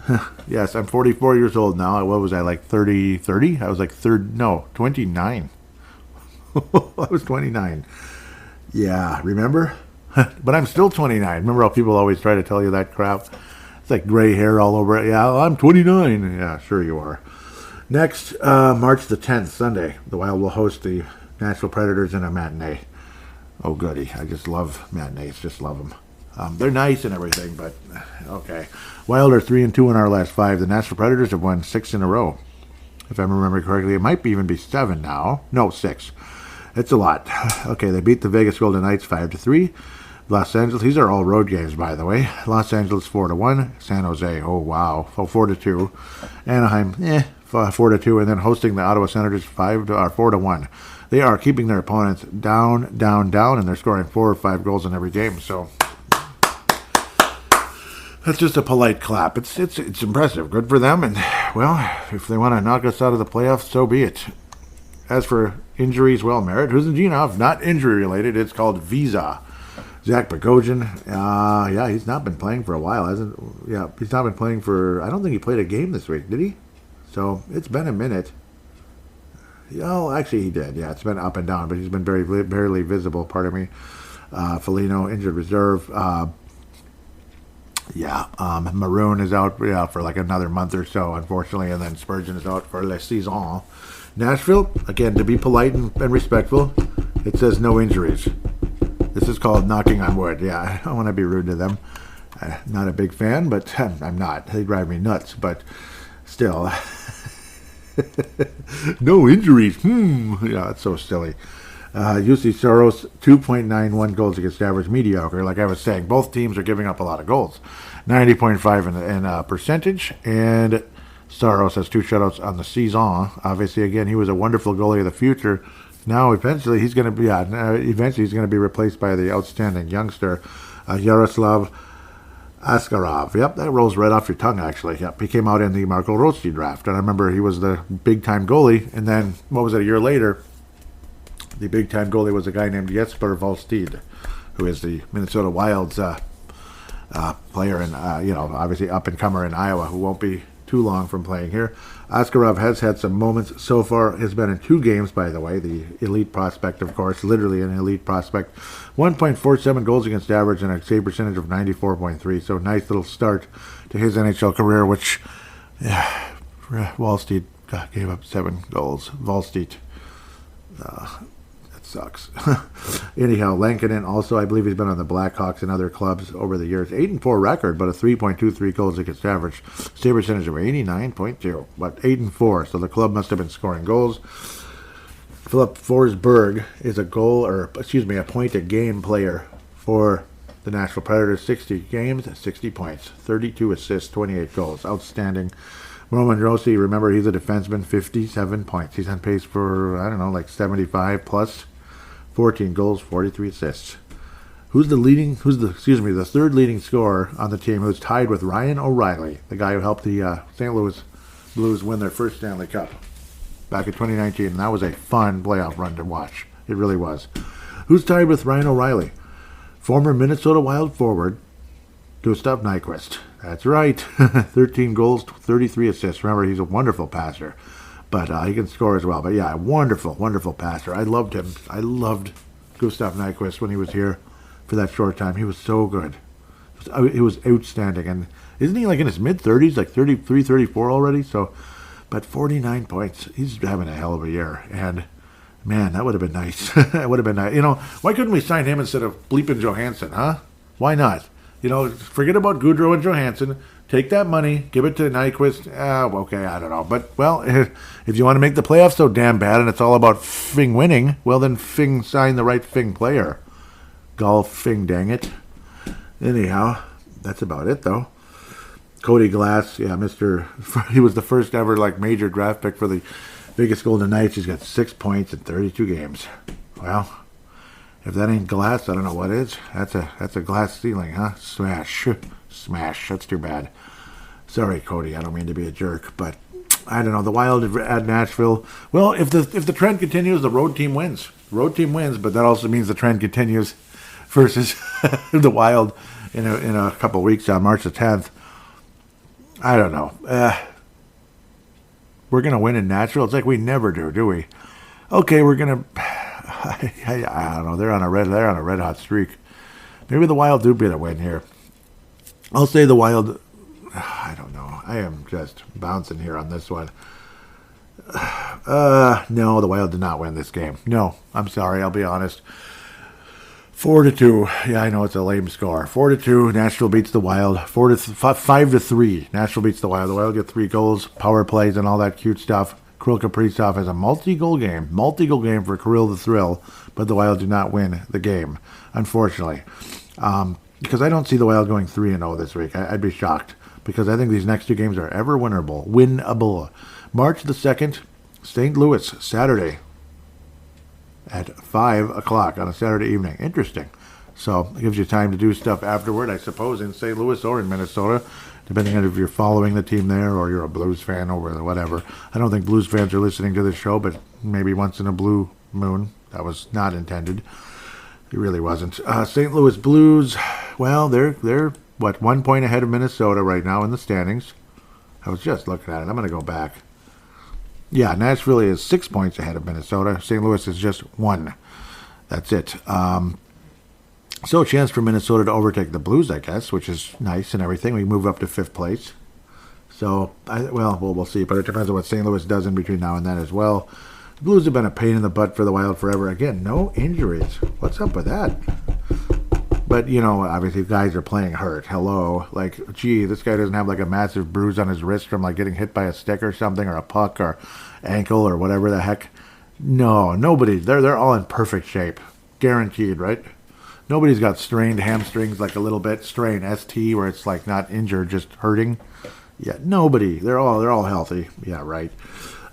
Yes, I'm 44 years old now. What was I, like 30? I was like 29. I was 29. Yeah, remember? But I'm still 29. Remember how people always try to tell you that crap? It's like gray hair all over it. Yeah, I'm 29. Yeah, sure you are. Next, March the 10th, Sunday, the Wild will host the Nashville Predators in a matinee. Oh, goody. I just love matinees. Just love them. They're nice and everything, but okay. Wild are 3-2 in our last 5. The Nashville Predators have won 6 in a row. If I remember correctly, it might even be 7 now. No, 6. It's a lot. Okay, they beat the Vegas Golden Knights 5-3. Los Angeles, these are all road games, by the way. Los Angeles 4-1. San Jose, oh wow, 4-2. Anaheim, 4-2, and then hosting the Ottawa Senators 4-1. They are keeping their opponents down, and they're scoring 4 or 5 goals in every game. So that's just a polite clap. It's impressive. Good for them. And well, if they want to knock us out of the playoffs, so be it. As for injuries, well, Marat Khusnatdinov, not injury related. It's called Visa. Zach Bogosian, he's not been playing for a while, hasn't? Yeah, he's not been playing for. I don't think he played a game this week, did he? So it's been a minute. Oh, actually he did. Yeah, it's been up and down, but he's been barely visible. Pardon me. Foligno, injured reserve. Maroon is out for like another month or so, unfortunately, and then Spurgeon is out for la saison. Nashville, again, to be polite and respectful, it says no injuries. This is called knocking on wood. Yeah, I don't want to be rude to them. Not a big fan, but I'm not. They drive me nuts, but still. No injuries. Yeah, it's so silly. UC Soros, 2.91 goals against average, mediocre. Like I was saying, both teams are giving up a lot of goals. 90.5 in percentage, and Saros has 2 shutouts on the season. Obviously, again, he was a wonderful goalie of the future. Now, eventually, he's going to be replaced by the outstanding youngster, Yaroslav Askarov. Yep, that rolls right off your tongue, actually. Yep, he came out in the Marco Rossi draft, and I remember he was the big-time goalie, and then, a year later, the big-time goalie was a guy named Jesper Wallstedt, who is the Minnesota Wild's player and, obviously up-and-comer in Iowa, who won't be too long from playing here. Askarov has had some moments so far. Has been in 2 games, by the way. The elite prospect, of course, literally an elite prospect. 1.47 goals against average and a save percentage of 94.3. So nice little start to his NHL career, which Wallstedt gave up 7 goals. Wallstedt. Sucks. Anyhow, Lankinen also, I believe he's been on the Blackhawks and other clubs over the years. 8-4 record, but a 3.23 goals against average. Save percentage of 89.2, but 8-4, so the club must have been scoring goals. Philip Forsberg is a point-a-game player for the Nashville Predators. 60 games, 60 points, 32 assists, 28 goals. Outstanding. Roman Rossi, remember, he's a defenseman, 57 points. He's on pace for, 75 plus. 14 goals, 43 assists. The third leading scorer on the team, who's tied with Ryan O'Reilly, the guy who helped the St. Louis Blues win their first Stanley Cup back in 2019, and that was a fun playoff run to watch. It really was. Who's tied with Ryan O'Reilly? Former Minnesota Wild forward, Gustav Nyquist. That's right. 13 goals, 33 assists. Remember, he's a wonderful passer. But he can score as well. But yeah, wonderful, wonderful passer. I loved him. I loved Gustav Nyquist when he was here for that short time. He was so good. It was outstanding. And isn't he like in his mid-30s, like 33, 34 already? But 49 points. He's having a hell of a year. And, man, that would have been nice. That would have been nice. Why couldn't we sign him instead of bleeping Johansson, huh? Why not? Forget about Goudreau and Johansson. Take that money, give it to Nyquist. Okay, I don't know. But, well, if you want to make the playoffs so damn bad and it's all about Fing winning, well, then Fing sign the right Fing player. Golf Fing, dang it. Anyhow, that's about it, though. Cody Glass, he was the first ever, major draft pick for the Vegas Golden Knights. He's got 6 points in 32 games. Well, if that ain't glass, I don't know what is. That's a glass ceiling, huh? Smash. That's too bad. Sorry, Cody. I don't mean to be a jerk, but I don't know. The Wild at Nashville. Well, if the trend continues, the road team wins. Road team wins, but that also means the trend continues versus the Wild in a couple of weeks on March the 10th. I don't know. We're gonna win in Nashville. It's like we never do we? Okay, we're gonna. I don't know. They're on a red hot streak. Maybe the Wild do get a win here. I'll say the Wild. I don't know. I am just bouncing here on this one. No, the Wild did not win this game. No, I'm sorry. I'll be honest. 4-2. Yeah, I know it's a lame score. 4-2. Nashville beats the Wild. 5-3. Nashville beats the Wild. The Wild get 3 goals, power plays, and all that cute stuff. Kirill Kaprizov has a multi-goal game for Kirill the Thrill, but the Wild do not win the game, unfortunately. Because I don't see the Wild going 3-0 this week. I'd be shocked, because I think these next 2 games are ever winnable. March the 2nd, St. Louis, Saturday at 5 o'clock on a Saturday evening. Interesting. So it gives you time to do stuff afterward, I suppose, in St. Louis or in Minnesota, depending on if you're following the team there or you're a Blues fan or whatever. I don't think Blues fans are listening to this show, but maybe once in a blue moon. That was not intended. It really wasn't. St. Louis Blues, well, they're 1 point ahead of Minnesota right now in the standings. I was just looking at it. I'm going to go back. Yeah, Nashville is 6 points ahead of Minnesota. St. Louis is just 1. That's it. So a chance for Minnesota to overtake the Blues, I guess, which is nice and everything. We move up to 5th place. So, we'll see. But it depends on what St. Louis does in between now and then as well. The Blues have been a pain in the butt for the Wild forever. Again, no injuries. What's up with that? But, obviously guys are playing hurt. Hello. This guy doesn't have a massive bruise on his wrist from getting hit by a stick or something, or a puck or ankle or whatever the heck. No, nobody. They're all in perfect shape. Guaranteed, right? Nobody's got strained hamstrings a little bit. Strain, ST, where it's not injured, just hurting. Yeah, nobody. They're all healthy. Yeah, right.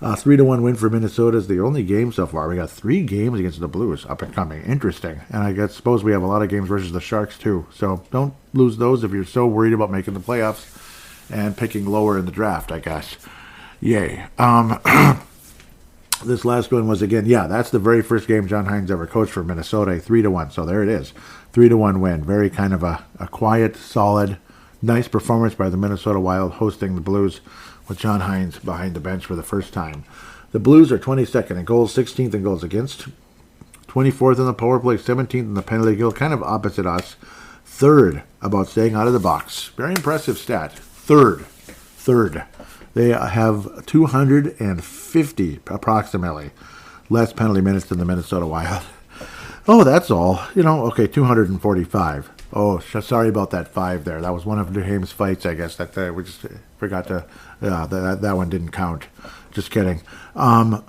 3-1 win for Minnesota is the only game so far. We got 3 games against the Blues, up and coming. Interesting. And I suppose we have a lot of games versus the Sharks too. So don't lose those if you're so worried about making the playoffs and picking lower in the draft, I guess. Yay. This last one was, again, that's the very first game John Hines ever coached for Minnesota, 3-1. So there it is. 3-1 win. Very kind of a quiet, solid, nice performance by the Minnesota Wild hosting the Blues with John Hines behind the bench for the first time. The Blues are 22nd in goals, 16th in goals against, 24th in the power play, 17th in the penalty kill, kind of opposite us. Third about staying out of the box. Very impressive stat. Third. They have 250, approximately, less penalty minutes than the Minnesota Wild. Oh, that's all. 245. Oh, sorry about that 5 there. That was one of Duhaime's fights, I guess, that we just forgot to... that one didn't count. Just kidding. Wow.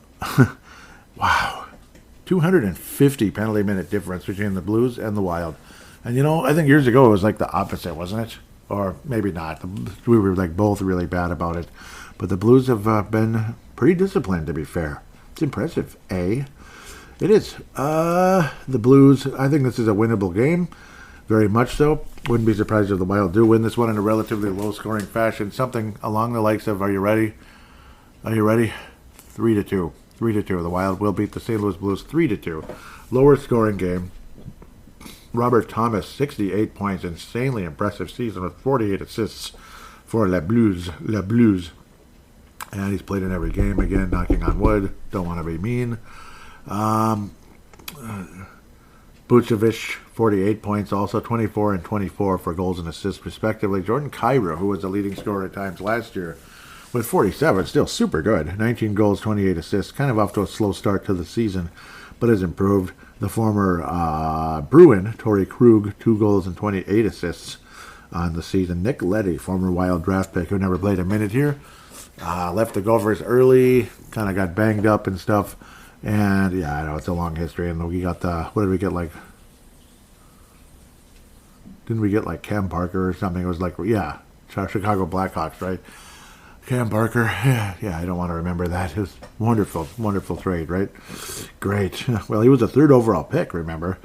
250 penalty minute difference between the Blues and the Wild. And, I think years ago it was like the opposite, wasn't it? Or maybe not. We were like both really bad about it. But the Blues have been pretty disciplined, to be fair. It's impressive, eh? It is. The Blues, I think this is a winnable game. Very much so. Wouldn't be surprised if the Wild do win this one in a relatively low-scoring fashion. Something along the likes of, are you ready? 3-2. 3-2. The Wild will beat the St. Louis Blues 3-2. Lower scoring game. Robert Thomas, 68 points. Insanely impressive season with 48 assists for Les Blues. And he's played in every game again, knocking on wood. Don't want to be mean. Bucevic, 48 points, also 24 and 24 for goals and assists, respectively. Jordan Kyrou, who was the leading scorer at times last year, with 47, still super good. 19 goals, 28 assists, kind of off to a slow start to the season, but has improved. The former Bruin, Torrey Krug, 2 goals and 28 assists on the season. Nick Leddy, former Wild draft pick who never played a minute here, left the Gophers early, kind of got banged up and stuff. And, I know it's a long history. And we got what did we get, like... Didn't we get, like, Cam Parker or something? It was like, Chicago Blackhawks, right? Cam Parker, I don't want to remember that. It was wonderful, wonderful trade, right? Great. Well, he was a 3rd overall pick, remember?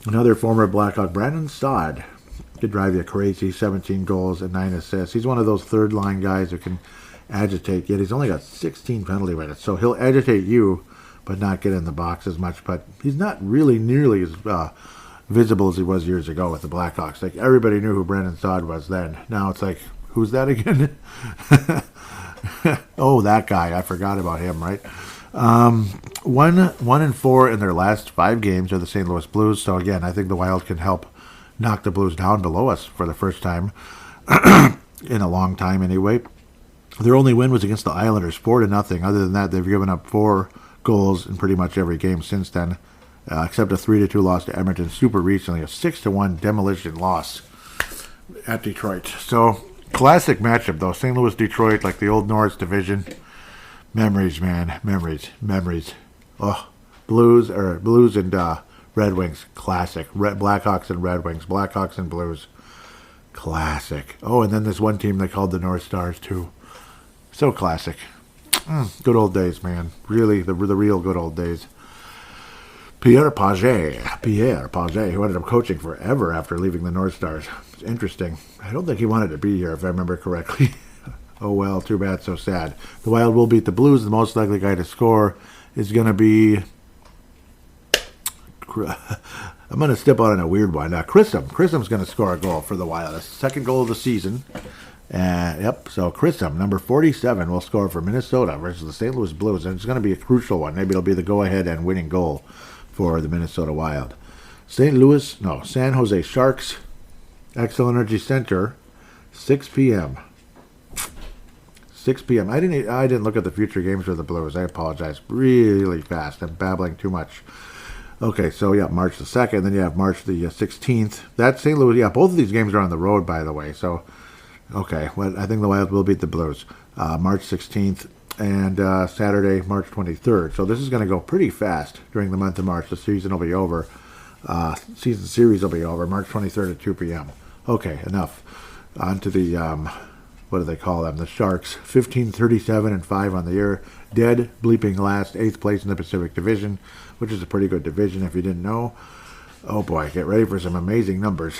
Another former Blackhawk, Brandon Saad, could drive you crazy, 17 goals and 9 assists. He's one of those third-line guys who can agitate, yet he's only got 16 penalty minutes, so he'll agitate you, but not get in the box as much. But he's not really nearly as visible as he was years ago with the Blackhawks. Like, everybody knew who Brandon Saad was then. Now it's like, who's that again? Oh, that guy. I forgot about him, right? 1-4 in their last 5 games are the St. Louis Blues. So, again, I think the Wild can help knock the Blues down below us for the first time in a long time anyway. Their only win was against the Islanders, 4-0. Other than that, they've given up 4 goals in pretty much every game since then, except a 3-2 loss to Edmonton super recently, a 6-1 demolition loss at Detroit. So, classic matchup, though. St. Louis, Detroit, like the old Norris division. Memories, man. Memories. Oh, Blues and Red Wings, classic. Blackhawks and Red Wings, Blackhawks and Blues, classic. Oh, and then there's one team they called the North Stars, too. So classic. Good old days, man. Really, the real good old days. Pierre Pagé, who ended up coaching forever after leaving the North Stars. It's interesting. I don't think he wanted to be here, if I remember correctly. Oh, well, too bad, so sad. The Wild will beat the Blues. The most likely guy to score is going to be... I'm going to step out on a weird one. Chrisom's going to score a goal for the Wild. That's the second goal of the season. So Chrisom, number 47, will score for Minnesota versus the St. Louis Blues. And it's going to be a crucial one. Maybe it'll be the go-ahead and winning goal for the Minnesota Wild. San Jose Sharks, Xcel Energy Center, 6 p.m. 6 p.m. I didn't look at the future games for the Blues. I apologize. Really fast. I'm babbling too much. Okay, so March the 2nd, then you have March the 16th. That's St. Louis. Both of these games are on the road, by the way. So, okay, well, I think the Wild will beat the Blues. March 16th and Saturday, March 23rd. So this is going to go pretty fast during the month of March. The season will be over. Season series will be over March 23rd at 2 p.m. Okay, enough. On to the what do they call them? The Sharks, 15-37-5 on the year. Dead bleeping last, 8th place in the Pacific Division, which is a pretty good division if you didn't know. Oh boy, get ready for some amazing numbers,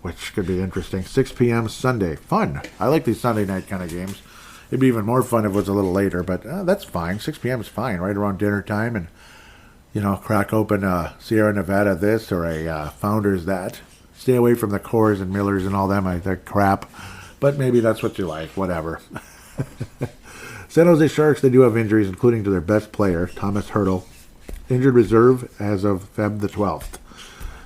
which could be interesting. 6 p.m. Sunday. Fun. I like these Sunday night kind of games. It'd be even more fun if it was a little later, but that's fine. 6 p.m. is fine, right around dinner time, and, crack open a Sierra Nevada this or a Founders that. Stay away from the Coors and Millers and all them. They're crap, but maybe that's what you like, whatever. San Jose Sharks, they do have injuries, including to their best player, Thomas Hertl. Injured reserve as of Feb the 12th.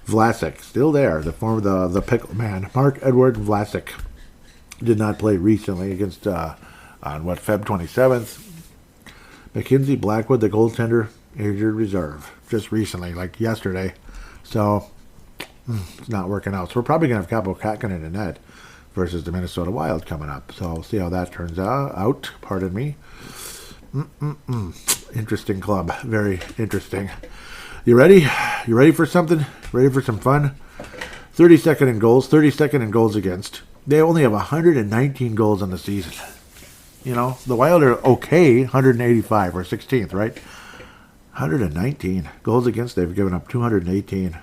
Vlasic, still there, the pickle man. Mark-Edouard Vlasic did not play recently against, Feb 27th. Mackenzie Blackwood, the goaltender, injured reserve. Just recently, like yesterday. So, it's not working out. So we're probably going to have Kaapo Kähkönen in net versus the Minnesota Wild coming up. So we'll see how that turns out. Pardon me. Interesting club. Very interesting. You ready? You ready for something? Ready for some fun? 32nd in goals. 32nd in goals against. They only have 119 goals on the season. The Wild are okay. 185 or 16th, right? 119 goals against. They've given up 218.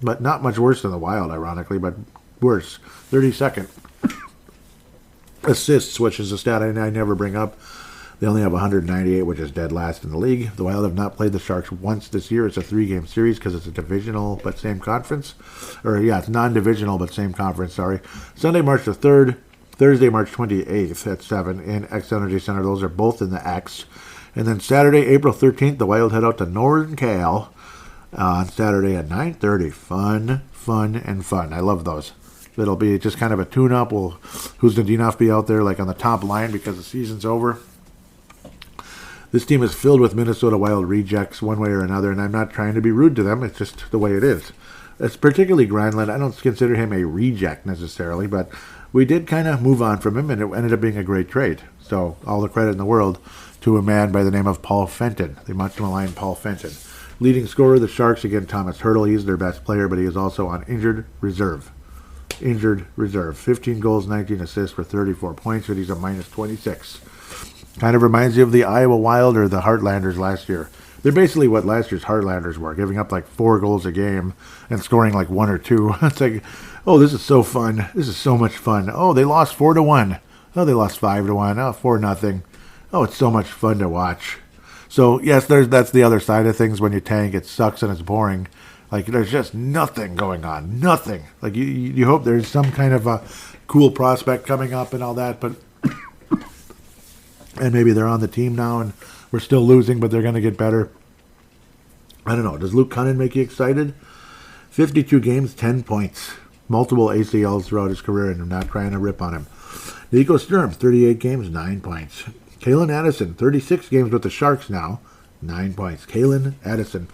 But not much worse than the Wild, ironically, but worse. 32nd. Assists, which is a stat I never bring up. They only have 198, which is dead last in the league. The Wild have not played the Sharks once this year. It's a 3-game series because it's a divisional but same conference. It's non-divisional but same conference, sorry. Sunday, March the 3rd. Thursday, March 28th at 7 in X Energy Center. Those are both in the X. And then Saturday, April 13th, the Wild head out to Northern Cal on Saturday at 9:30. Fun. I love those. It'll be just kind of a tune-up. Khusnatdinov be out there like on the top line because the season's over. This team is filled with Minnesota Wild rejects one way or another, and I'm not trying to be rude to them. It's just the way it is. It's particularly Granlund. I don't consider him a reject necessarily, but we did kind of move on from him, and it ended up being a great trade. So all the credit in the world to a man by the name of Paul Fenton, the much maligned Paul Fenton. Leading scorer, the Sharks, again, Thomas Hertl. He's their best player, but he is also on injured reserve. 15 goals, 19 assists for 34 points, but he's a minus 26. Kind of reminds you of the Iowa Wild or the Heartlanders last year. They're basically what last year's Heartlanders were, giving up like 4 goals a game and scoring like 1 or 2. It's like, oh, this is so fun. This is so much fun. Oh, they lost 4-1. Oh, they lost 5-1. Oh, 4-0. Oh, it's so much fun to watch. So, yes, that's the other side of things. When you tank, it sucks and it's boring. Like, there's just nothing going on. Nothing. Like, you hope there's some kind of a cool prospect coming up and all that, but and maybe they're on the team now and we're still losing, but they're going to get better. I don't know. Does Luke Cunnin make you excited? 52 games, 10 points. Multiple ACLs throughout his career, and I'm not trying to rip on him. Nico Sturm, 38 games, 9 points. Kalen Addison, 36 games with the Sharks now, 9 points. Kalen Addison.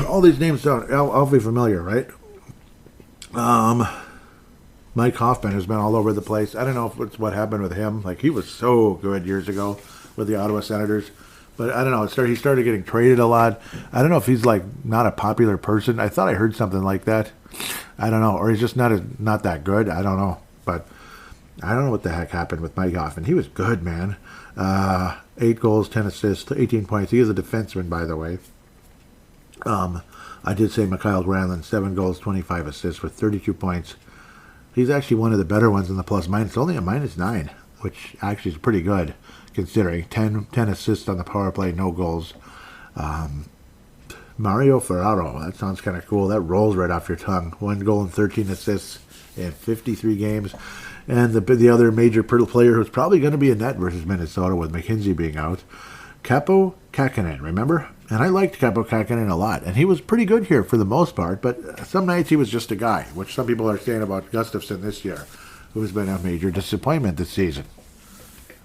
All these names sound awfully familiar, right? Mike Hoffman has been all over the place. I don't know if it's what happened with him. Like, he was so good years ago with the Ottawa Senators. But I don't know. He started getting traded a lot. I don't know if he's, like, not a popular person. I thought I heard something like that. I don't know. Or he's just not that good. I don't know. But I don't know what the heck happened with Mike Hoffman. He was good, man. 8 goals, 10 assists, 18 points. He is a defenseman, by the way. I did say Mikael Granlund, 7 goals, 25 assists with 32 points. He's actually one of the better ones in the plus-minus. Only a -9, which actually is pretty good, considering 10 assists on the power play, no goals. Mario Ferraro, that sounds kind of cool. That rolls right off your tongue. 1 goal and 13 assists in 53 games. And the other major player who's probably going to be in net versus Minnesota with McKenzie being out, Kaapo Kähkönen, remember? And I liked Kaapo Kähkönen a lot. And he was pretty good here for the most part, but some nights he was just a guy, which some people are saying about Gustafsson this year, who has been a major disappointment this season.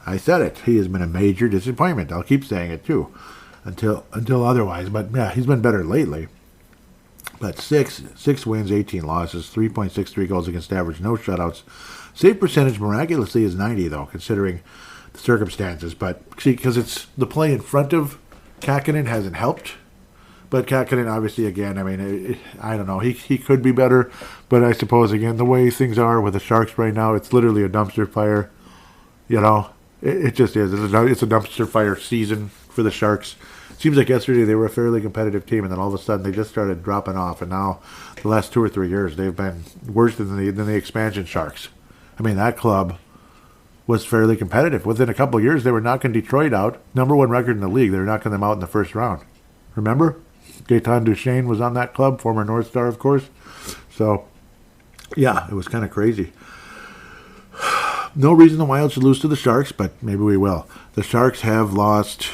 I said it. He has been a major disappointment. I'll keep saying it, too, until otherwise. But, yeah, he's been better lately. But 6 wins, 18 losses, 3.63 goals against average, no shutouts. Save percentage miraculously is 90, though, considering the circumstances. But, see, because it's the play in front of Kähkönen hasn't helped. But Kakkonen, obviously, again, I mean, I don't know. He could be better, but I suppose, again, the way things are with the Sharks right now, it's literally a dumpster fire. You know, it just is. It's a dumpster fire season for the Sharks. It seems like yesterday they were a fairly competitive team, and then all of a sudden they just started dropping off, and now the last 2 or 3 years they've been worse than the expansion Sharks. I mean, that club was fairly competitive. Within a couple of years, they were knocking Detroit out. #1 record in the league. They were knocking them out in the first round. Remember? Gaetan Duchesne was on that club, former North Star, of course. So, yeah, it was kind of crazy. No reason the Wild should lose to the Sharks, but maybe we will. The Sharks have lost...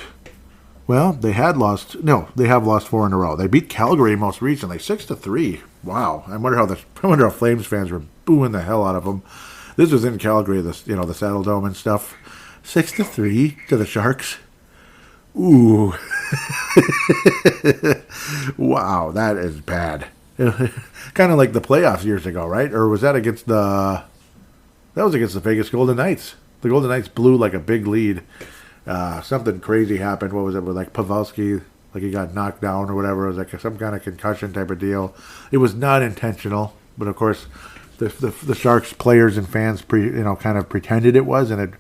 Well, they have lost 4 in a row. They beat Calgary most recently, 6-3. Wow. I wonder how Flames fans were booing the hell out of them. This was in Calgary, the Saddle Dome and stuff. 6-3 to the Sharks. Ooh. Wow, that is bad. Kind of like the playoffs years ago, right? Or was that against the... That was against the Vegas Golden Knights. The Golden Knights blew like a big lead. Something crazy happened. What was it with like Pavelski? Like he got knocked down or whatever. It was like some kind of concussion type of deal. It was not intentional, but of course, the Sharks players and fans kind of pretended it was, and it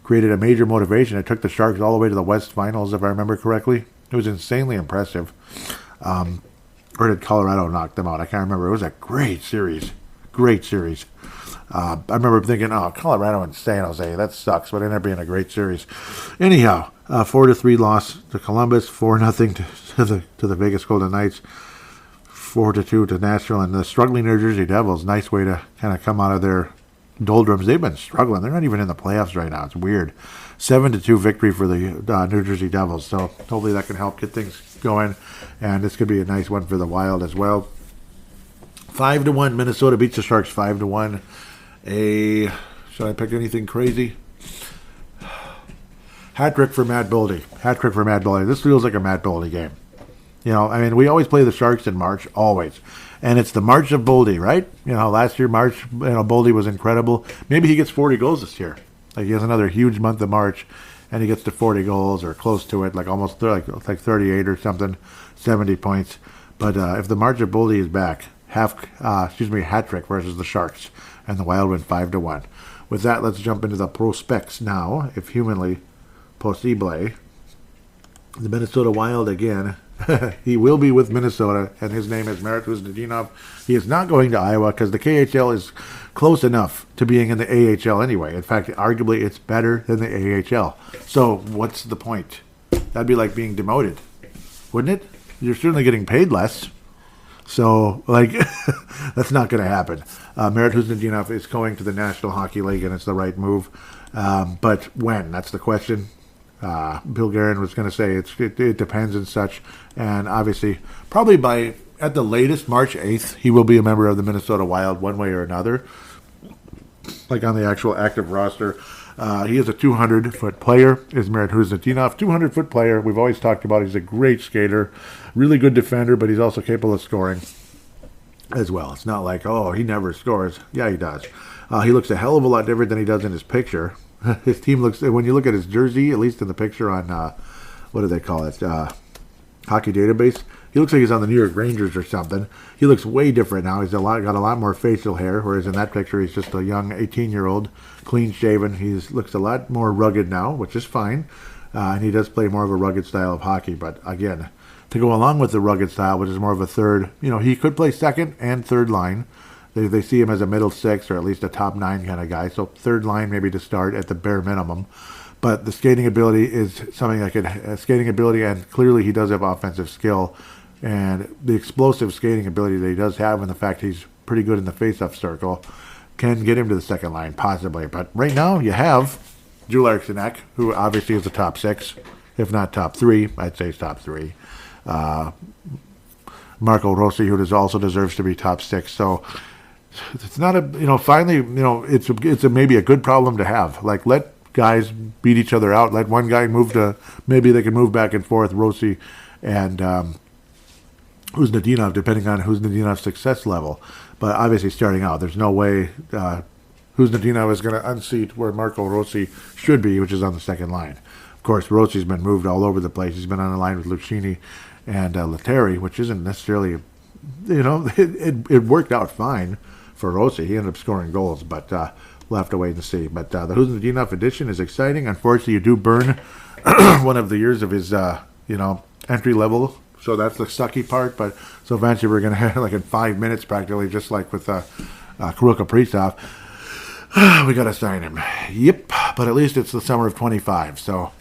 created a major motivation. It took the Sharks all the way to the West Finals, if I remember correctly. It was insanely impressive. Or did Colorado knock them out? I can't remember. It was a great series. Great series. I remember thinking, oh, Colorado and San Jose, that sucks, but it ended up being a great series. Anyhow, 4-3 loss to Columbus, 4-0 to the Vegas Golden Knights, 4-2 to Nashville, and the struggling New Jersey Devils. Nice way to kind of come out of their doldrums. They've been struggling. They're not even in the playoffs right now. It's weird. 7-2 victory for the New Jersey Devils. So hopefully that can help get things going, and this could be a nice one for the Wild as well. 5-1. Minnesota beats the Sharks 5-1. Should I pick anything crazy? Hat-trick for Matt Boldy. Hat-trick for Matt Boldy. This feels like a Matt Boldy game. You know, I mean, we always play the Sharks in March, always. And it's the March of Boldy, right? You know, last year, March, Boldy was incredible. Maybe he gets 40 goals this year. Like, he has another huge month of March, and he gets to 40 goals or close to it, like almost like 38 or something, 70 points. But if the March of Boldy is back, hat-trick versus the Sharks, and the Wild win 5-1. With that, let's jump into the prospects now, if humanly possible. The Minnesota Wild again. He will be with Minnesota, and his name is Marat Khusnatdinov. He is not going to Iowa because the KHL is close enough to being in the AHL anyway. In fact, arguably, it's better than the AHL. So what's the point? That'd be like being demoted, wouldn't it? You're certainly getting paid less. So, like, that's not going to happen. Marat Khusnatdinov is going to the National Hockey League, and it's the right move. But when? That's the question. Bill Guerin was going to say it depends and such. And obviously, probably at the latest, March 8th, he will be a member of the Minnesota Wild one way or another. Like on the actual active roster. He is a 200-foot player, is Marat Khusnatdinov. 200-foot player. We've always talked about he's a great skater, really good defender, but he's also capable of scoring as well. It's not like, oh, he never scores. Yeah, he does. He looks a hell of a lot different than he does in his picture. His team looks, when you look at his jersey, at least in the picture on, what do they call it, Hockey Database, he looks like he's on the New York Rangers or something. He looks way different now. He's got a lot more facial hair, whereas in that picture he's just a young 18-year-old, clean-shaven. He looks a lot more rugged now, which is fine. And he does play more of a rugged style of hockey. But again, to go along with the rugged style, which is more of a third, he could play second and third line. They see him as a middle six or at least a top nine kind of guy. So third line maybe to start at the bare minimum. But the skating ability is something skating ability, and clearly he does have offensive skill. And the explosive skating ability that he does have, and the fact he's pretty good in the face-off circle, can get him to the second line, possibly. But right now, you have Joel Eriksson, who obviously is the top six, if not top three. I'd say he's top three. Marco Rossi, who also deserves to be top six. So it's not finally, it's maybe a good problem to have. Like, let guys beat each other out. Let one guy maybe they can move back and forth, Rossi and Khusnatdinov, depending on Khusnatdinov's success level. But obviously, starting out, there's no way Khusnatdinov is going to unseat where Marco Rossi should be, which is on the second line. Of course, Rossi's been moved all over the place. He's been on the line with Lucchini and Letary, which isn't necessarily, it worked out fine for Rossi. He ended up scoring goals, but we'll have to wait and see. But the Khusnatdinov edition is exciting. Unfortunately, you do burn one of the years of his, entry level. So that's the sucky part. But so eventually we're going to have, like in 5 minutes practically, just like with Kirill Kaprizov, we got to sign him. Yep. But at least it's the summer of 25. So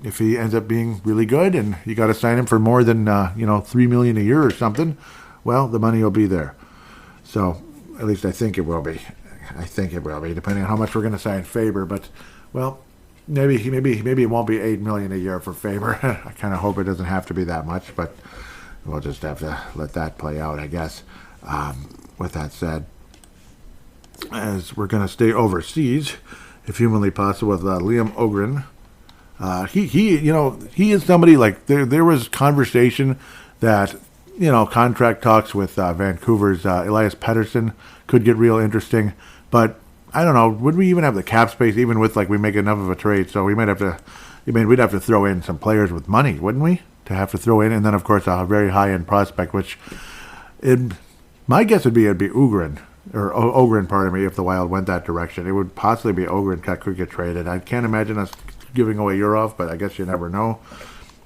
if he ends up being really good and you got to sign him for more than, $3 million a year or something, well, the money will be there. So at least I think it will be. Depending on how much we're going to sign Faber. But, well, maybe it won't be $8 million a year for Faber. I kind of hope it doesn't have to be that much, but we'll just have to let that play out, I guess. With that said, as we're going to stay overseas, if humanly possible, with Liam Ogren. He is somebody like there was conversation that contract talks with Vancouver's Elias Pettersson could get real interesting, but I don't know. Would we even have the cap space, even with we make enough of a trade? So we might have to. We'd have to throw in some players with money, wouldn't we? To have to throw in, and then of course a very high end prospect, which my guess would be it'd be Ogren. Pardon me, if the Wild went that direction. It would possibly be Ogren that could get traded. I can't imagine us giving away Urov, but I guess you never know.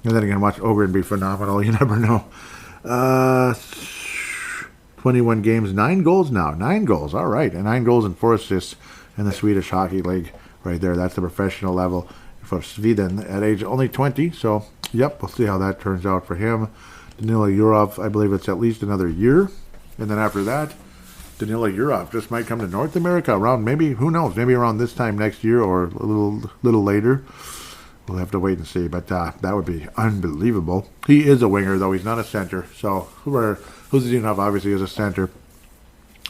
And then again, watch Ogren be phenomenal. You never know. 21 games, 9 goals now. 9 goals, all right. And 9 goals and 4 assists in the Swedish Hockey League right there. That's the professional level for Sweden at age only 20. So, yep, we'll see how that turns out for him. Danila Urov, I believe it's at least another year. And then after that, Danila Urov just might come to North America around who knows, maybe around this time next year or a little later. We'll have to wait and see, but that would be unbelievable. He is a winger, though. He's not a center. So Khusnatdinov obviously is a center.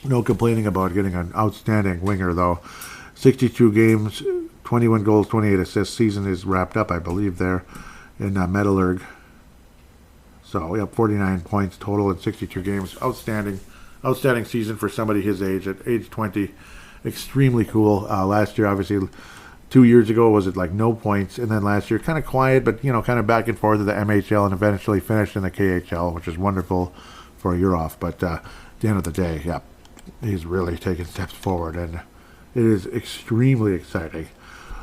No complaining about getting an outstanding winger, though. 62 games, 21 goals, 28 assists. Season is wrapped up, I believe, there in Metallurg. So we have 49 points total in 62 games. Outstanding season for somebody his age, at age 20. Extremely cool. Last year, obviously, 2 years ago, was it no points? And then last year, kind of quiet, but, kind of back and forth to the MHL and eventually finished in the KHL, which is wonderful for Urov. But at the end of the day, yeah, he's really taken steps forward, and it is extremely exciting.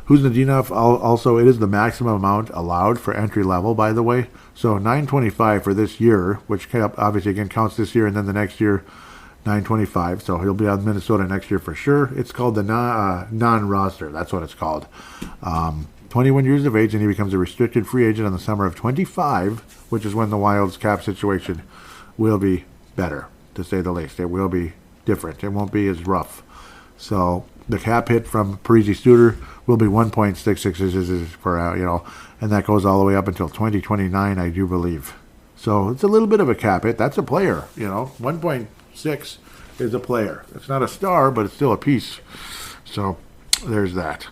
Khusnatdinov, also, it is the maximum amount allowed for entry level, by the way. So $925 for this year, which obviously again counts this year, and then the next year, $925. So he'll be on Minnesota next year for sure. It's called the non-roster. That's what it's called. 21 years of age, and he becomes a restricted free agent in the summer of 25, which is when the Wild's cap situation will be better, to say the least. It will be different. It won't be as rough. So the cap hit from Parisi Suter will be 1.66 per hour, and that goes all the way up until 2029, I do believe. So it's a little bit of a cap hit. That's a player, 1.6 is a player. It's not a star, but it's still a piece. So there's that.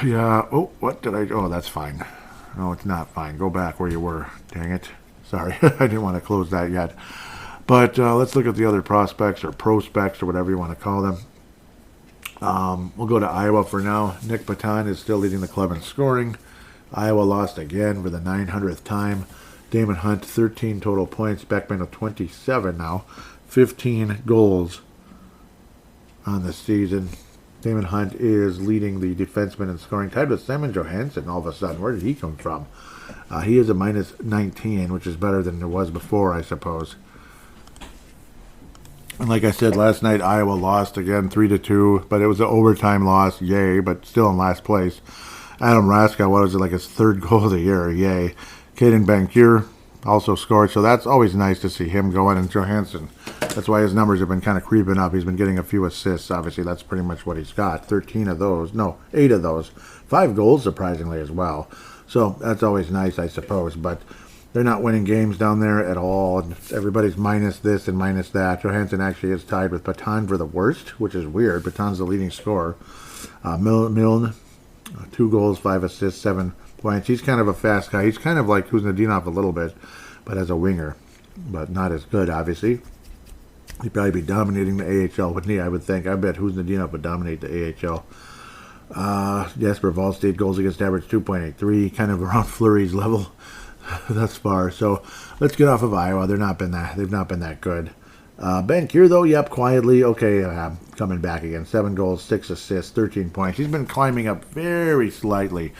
Yeah. Oh, what did I? Oh, that's fine. No, it's not fine. Go back where you were. Dang it. Sorry. I didn't want to close that yet. But let's look at the other prospects or prospects or whatever you want to call them. We'll go to Iowa for now. Nick Paton is still leading the club in scoring. Iowa lost again for the 900th time. Damon Hunt, 13 total points. Beckman with 27 now. 15 goals on the season. Damon Hunt is leading the defenseman in scoring, tied with Simon Johansson all of a sudden. Where did he come from? He is a minus 19, which is better than it was before, I suppose. And like I said, last night Iowa lost again 3-2, but it was an overtime loss, yay, but still in last place. Adam Raska, what was it, his third goal of the year, yay. Caden Bankier also scored, so that's always nice to see him going. And Johansson, that's why his numbers have been kind of creeping up. He's been getting a few assists, obviously. That's pretty much what he's got. 8 of those. 5 goals, surprisingly, as well. So that's always nice, I suppose, but they're not winning games down there at all. Everybody's minus this and minus that. Johansson actually is tied with Paton for the worst, which is weird. Paton's the leading scorer. Milne, 2 goals, 5 assists, 7 points. He's kind of a fast guy. He's kind of like Khusnatdinov a little bit, but as a winger, but not as good, obviously. He'd probably be dominating the AHL, wouldn't he? I would think. I bet Khusnatdinov would dominate the AHL. Jesper Wallstedt, goals against average 2.83, kind of around Fleury's level. thus far. So let's get off of Iowa. They've not been that good. Ben Kier, though, yep, quietly, okay, coming back again. 7 goals, 6 assists, 13 points. He's been climbing up very slightly.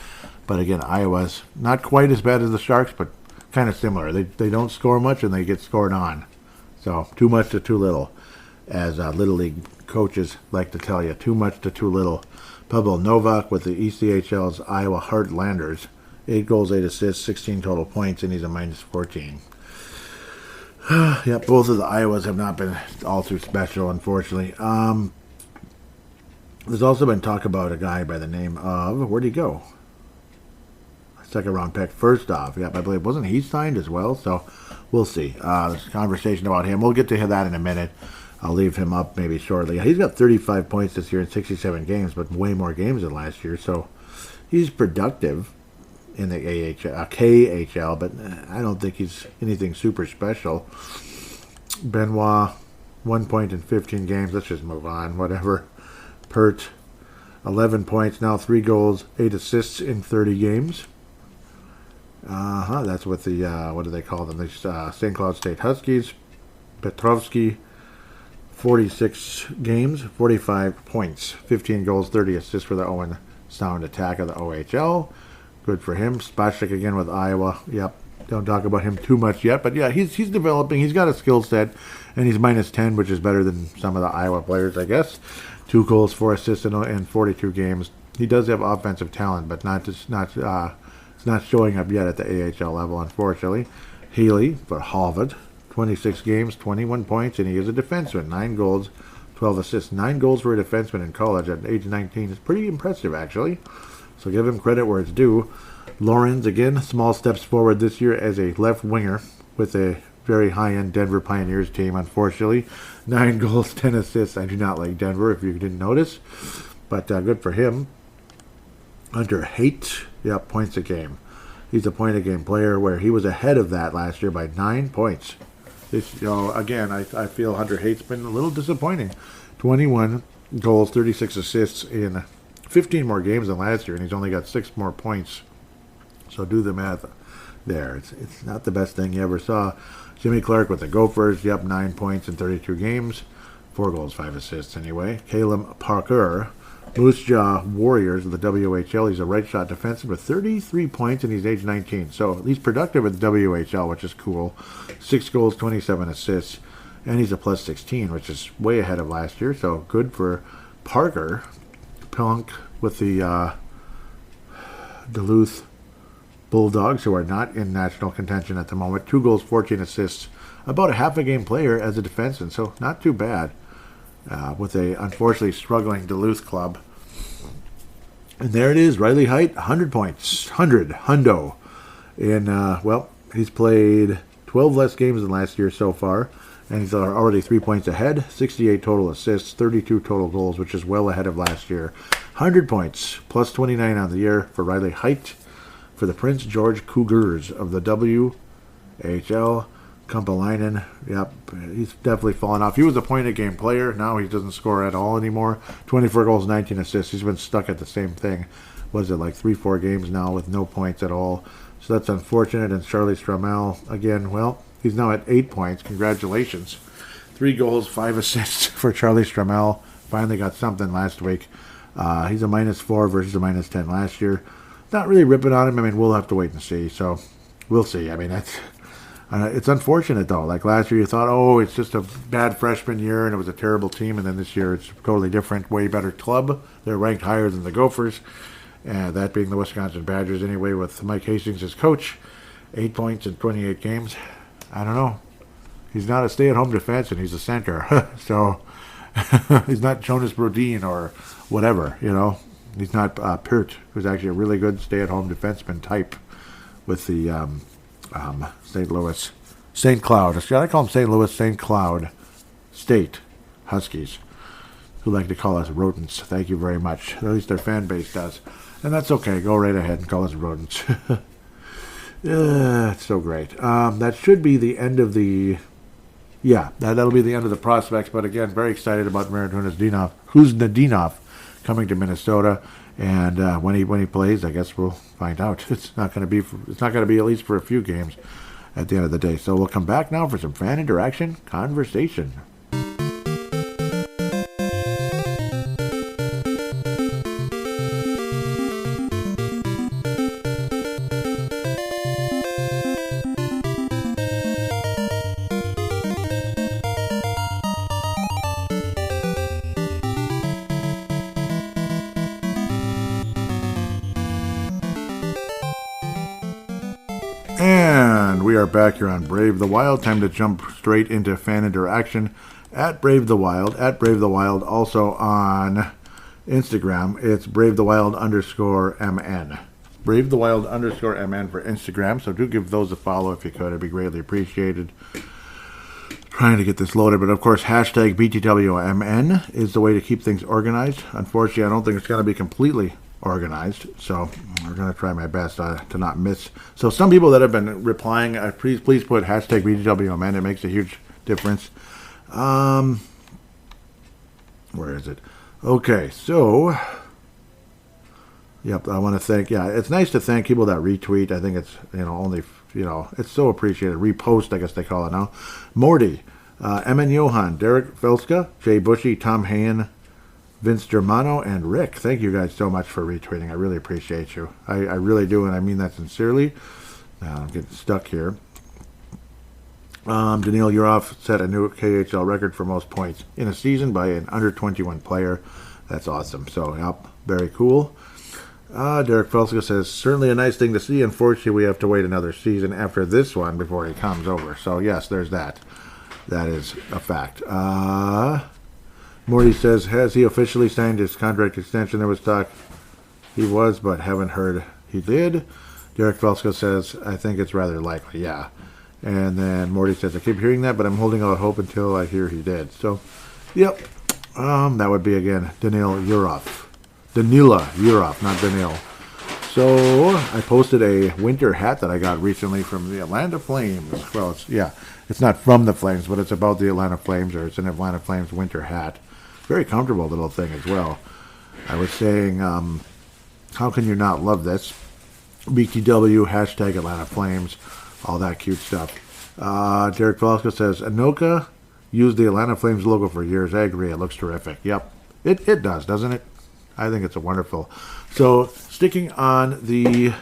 But again, Iowa's not quite as bad as the Sharks, but kind of similar. They don't score much, and they get scored on. So too much to too little, as Little League coaches like to tell you. Too much to too little. Pavel Novak with the ECHL's Iowa Heartlanders. 8 goals, 8 assists, 16 total points, and he's a minus 14. Yep, both of the Iowas have not been all too special, unfortunately. There's also been talk about a guy by the name of, where'd he go? Second round pick, first off. Yep, I believe, wasn't he signed as well? So we'll see. There's a conversation about him. We'll get to that in a minute. I'll leave him up maybe shortly. He's got 35 points this year in 67 games, but way more games than last year. So he's productive in the KHL, but I don't think he's anything super special. Benoit, 1 point in 15 games. Let's just move on. Whatever. Pert, 11 points, now 3 goals, 8 assists in 30 games. That's with the, what do they call them? The St. Cloud State Huskies. Petrovsky, 46 games, 45 points, 15 goals, 30 assists for the Owen Sound Attack of the OHL. Good for him. Spacek again with Iowa. Yep. Don't talk about him too much yet. But yeah, he's developing. He's got a skill set. And he's minus 10, which is better than some of the Iowa players, I guess. 2 goals, 4 assists in 42 games. He does have offensive talent, but it's not showing up yet at the AHL level, unfortunately. Healy for Harvard. 26 games, 21 points, and he is a defenseman. 9 goals, 12 assists. 9 goals for a defenseman in college at age 19 is pretty impressive, actually. So give him credit where it's due. Lawrence, again, small steps forward this year as a left winger with a very high-end Denver Pioneers team, unfortunately. 9 goals, 10 assists. I do not like Denver, if you didn't notice. But good for him. Hunter Haight, points a game. He's a point-a-game player where he was ahead of that last year by 9 points. Again, I feel Hunter Haight's been a little disappointing. 21 goals, 36 assists in 15 more games than last year, and he's only got 6 more points. So do the math there. It's not the best thing you ever saw. Jimmy Clark with the Gophers, 9 points in 32 games. 4 goals, 5 assists anyway. Caleb Parker, Moose Jaw Warriors of the WHL. He's a right shot defenseman with 33 points, and he's age 19. So he's productive at the WHL, which is cool. 6 goals, 27 assists, and he's a plus 16, which is way ahead of last year. So good for Parker. Plunk with the Duluth Bulldogs, who are not in national contention at the moment. 2 goals, 14 assists. About a half a game player as a defenseman, so not too bad. With a unfortunately struggling Duluth club. And there it is, Riley Height, 100 points. Hundo. And, he's played 12 less games than last year so far. And he's already 3 points ahead. 68 total assists, 32 total goals, which is well ahead of last year. 100 points, plus 29 on the year for Riley Height. For the Prince George Cougars of the WHL. Kumpalainen, he's definitely fallen off. He was a point-a-game player. Now he doesn't score at all anymore. 24 goals, 19 assists. He's been stuck at the same thing. Was it like 3-4 games now with no points at all? So that's unfortunate. And Charlie Stramel, again, he's now at 8 points. Congratulations. 3 goals, 5 assists for Charlie Stramel. Finally got something last week. He's a minus 4 versus a minus 10 last year. Not really ripping on him. I mean, we'll have to wait and see. So we'll see. I mean, it's unfortunate, though. Like last year, you thought, it's just a bad freshman year, and it was a terrible team. And then this year, it's totally different, way better club. They're ranked higher than the Gophers, that being the Wisconsin Badgers anyway, with Mike Hastings as coach. 8 points in 28 games. I don't know. He's not a stay-at-home defenseman. He's a center. So he's not Jonas Brodin or whatever, He's not Peart, who's actually a really good stay-at-home defenseman type with the St. Cloud. Should I call them St. Louis, St. Cloud State Huskies, who like to call us rodents. Thank you very much. At least their fan base does. And that's okay. Go right ahead and call us rodents. It's so great. That should be the end of the... that'll be the end of the prospects. But again, very excited about Marat Khusnatdinov coming to Minnesota. And when he plays, I guess we'll find out. It's not going to be at least for a few games at the end of the day. So we'll come back now for some fan interaction conversation. And we are back here on Brave the Wild. Time to jump straight into fan interaction at Brave the Wild. At Brave the Wild, also on Instagram, it's Brave the Wild _MN. Brave the Wild _MN for Instagram. So do give those a follow if you could. It'd be greatly appreciated. Trying to get this loaded, but of course, hashtag BTWMN is the way to keep things organized. Unfortunately, I don't think it's going to be completely organized, so I'm going to try my best to not miss. So some people that have been replying, please put hashtag BTWMN. It makes a huge difference. Where is it? Okay, so yep, I want to thank, it's nice to thank people that retweet. I think it's, only, it's so appreciated. Repost, I guess they call it now. Morty, Emin Johan, Derek Velska, Jay Bushy, Tom Hayen, Vince Germano, and Rick. Thank you guys so much for retweeting. I really appreciate you. I really do, and I mean that sincerely. I'm getting stuck here. Daniil Yurov set a new KHL record for most points in a season by an under-21 player. That's awesome. So, yep, very cool. Derek Felska says, certainly a nice thing to see. Unfortunately, we have to wait another season after this one before he comes over. So, yes, there's that. That is a fact. Morty says, has he officially signed his contract extension? There was talk he was, but haven't heard he did. Derek Felsko says, I think it's rather likely, yeah. And then Morty says, I keep hearing that, but I'm holding out hope until I hear he did. So, yep. That would be, again, Danila Yurov, not Daniil. So, I posted a winter hat that I got recently from the Atlanta Flames. Well, it's not from the Flames, but it's about the Atlanta Flames, or it's an Atlanta Flames winter hat. Very comfortable little thing as well. I was saying, how can you not love this? BTW, hashtag Atlanta Flames, all that cute stuff. Derek Velasco says, Anoka used the Atlanta Flames logo for years. I agree. It looks terrific. Yep. It does, doesn't it? I think it's a wonderful. So, sticking on the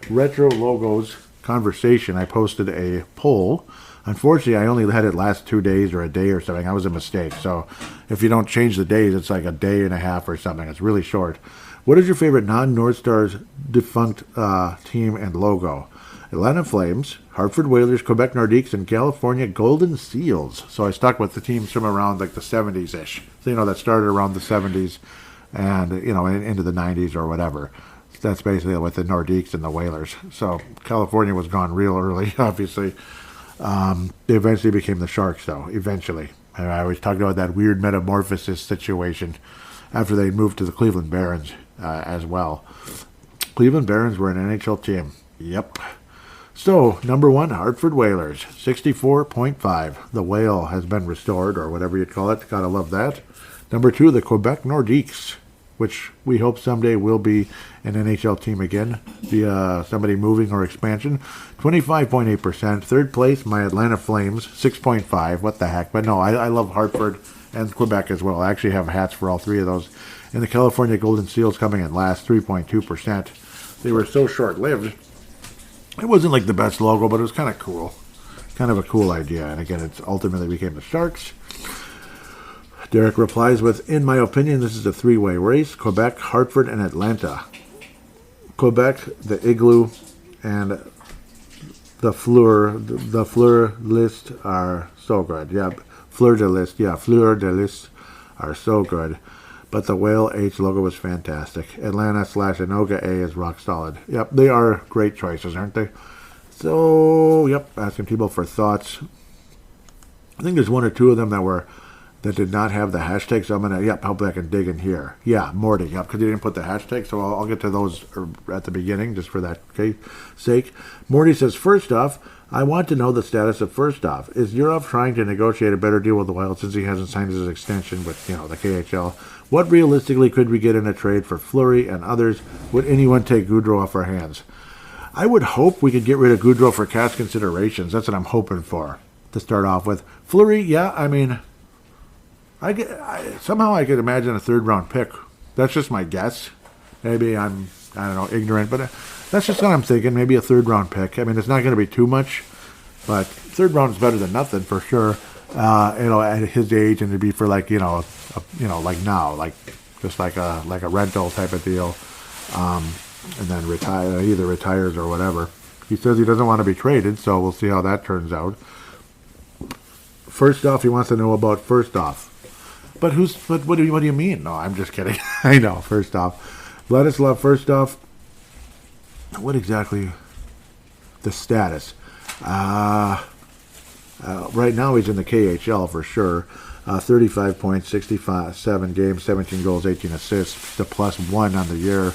retro logos conversation, I posted a poll. Unfortunately, I only had it last 2 days or a day or something. That was a mistake. So if you don't change the days, it's like a day and a half or something. It's really short. What is your favorite non-North Stars defunct team and logo? Atlanta Flames, Hartford Whalers, Quebec Nordiques, and California Golden Seals. So I stuck with the teams from around like the 70s-ish. So, that started around the 70s and, into the 90s or whatever. That's basically with the Nordiques and the Whalers. So California was gone real early, obviously. They eventually became the Sharks, though, eventually. And I always talked about that weird metamorphosis situation after they moved to the Cleveland Barons as well. Cleveland Barons were an NHL team. Yep. So, number one, Hartford Whalers, 64.5. The whale has been restored, or whatever you'd call it. Gotta love that. Number two, the Quebec Nordiques, which we hope someday will be an NHL team again via somebody moving or expansion. 25.8%. Third place, my Atlanta Flames, 6.5. What the heck? But no, I love Hartford and Quebec as well. I actually have hats for all three of those. And the California Golden Seals coming in last, 3.2%. They were so short-lived. It wasn't like the best logo, but it was kind of cool. Kind of a cool idea. And again, it ultimately became the Sharks. Derek replies with, in my opinion, this is a three-way race. Quebec, Hartford, and Atlanta. Quebec, the Igloo, and the Fleur list are so good. Yeah, Fleur de Lis are so good. But the Whale H logo was fantastic. Atlanta/Anoka A is rock solid. Yep, they are great choices, aren't they? So, yep, asking people for thoughts. I think there's one or two of them that did not have the hashtag, so I'm going to, help back and dig in here. Yeah, Morty, because he didn't put the hashtag, so I'll get to those at the beginning, just for that sake. Morty says, first off, I want to know the status of first off. Is Yurov trying to negotiate a better deal with the Wild since he hasn't signed his extension with, the KHL? What realistically could we get in a trade for Fleury and others? Would anyone take Gaudreau off our hands? I would hope we could get rid of Gaudreau for cash considerations. That's what I'm hoping for to start off with. Fleury, yeah, I mean, somehow I could imagine a third-round pick. That's just my guess. Maybe I don't know, ignorant, but that's just what I'm thinking. Maybe a third-round pick. I mean, it's not going to be too much, but third round is better than nothing for sure. At his age, and to be for like like now, like just like a rental type of deal, and then either retires or whatever. He says he doesn't want to be traded, so we'll see how that turns out. First off, he wants to know about first off. But what do you mean? No, I'm just kidding. I know, first off. Vladislav, first off, what exactly the status? Right now he's in the KHL for sure. 35 points, 67 games, 17 goals, 18 assists, the +1 on the year.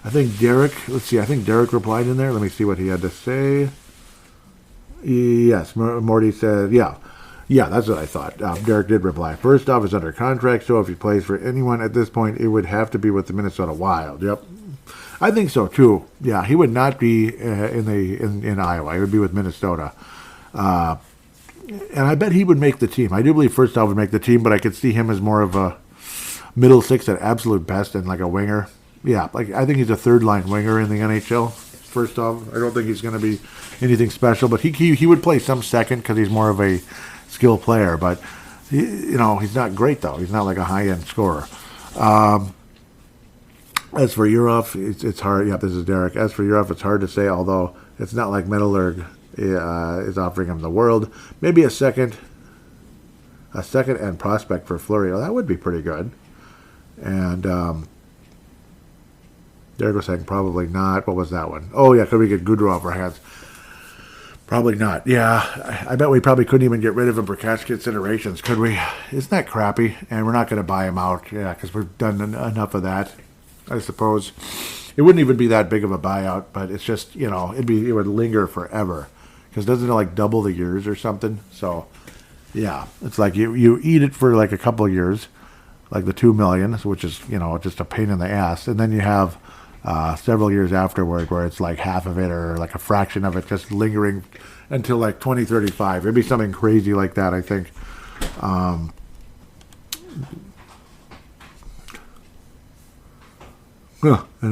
I think Derek replied in there. Let me see what he had to say. Yes, Morty said, yeah, that's what I thought. Derek did reply. First off, is under contract, so if he plays for anyone at this point, it would have to be with the Minnesota Wild. Yep, I think so too. Yeah, he would not be in Iowa. He would be with Minnesota. And I bet he would make the team. I do believe first off would make the team, but I could see him as more of a middle six at absolute best and like a winger. Yeah, like I think he's a third line winger in the NHL. First off, I don't think he's going to be anything special, but he would play some second because he's more of a skill player. But he's not great though. He's not like a high end scorer. As for Yurov, it's hard. Yeah, this is Derek. As for Yurov, it's hard to say. Although it's not like Metallurg is offering him the world. Maybe a second and prospect for Fleury. Oh, that would be pretty good. And Derek was saying probably not. What was that one? Oh yeah, could we get Gaudreau off our hands? Probably not. Yeah, I bet we probably couldn't even get rid of him for cash considerations, could we? Isn't that crappy? And we're not going to buy him out. Yeah, because we've done enough of that. I suppose it wouldn't even be that big of a buyout, but it's just it would linger forever. Because doesn't it like double the years or something? So, yeah, it's like you eat it for like a couple of years, like the $2 million, which is just a pain in the ass, and then you have several years afterward where it's like half of it or like a fraction of it just lingering until like 2035. It'd be something crazy like that, I think. And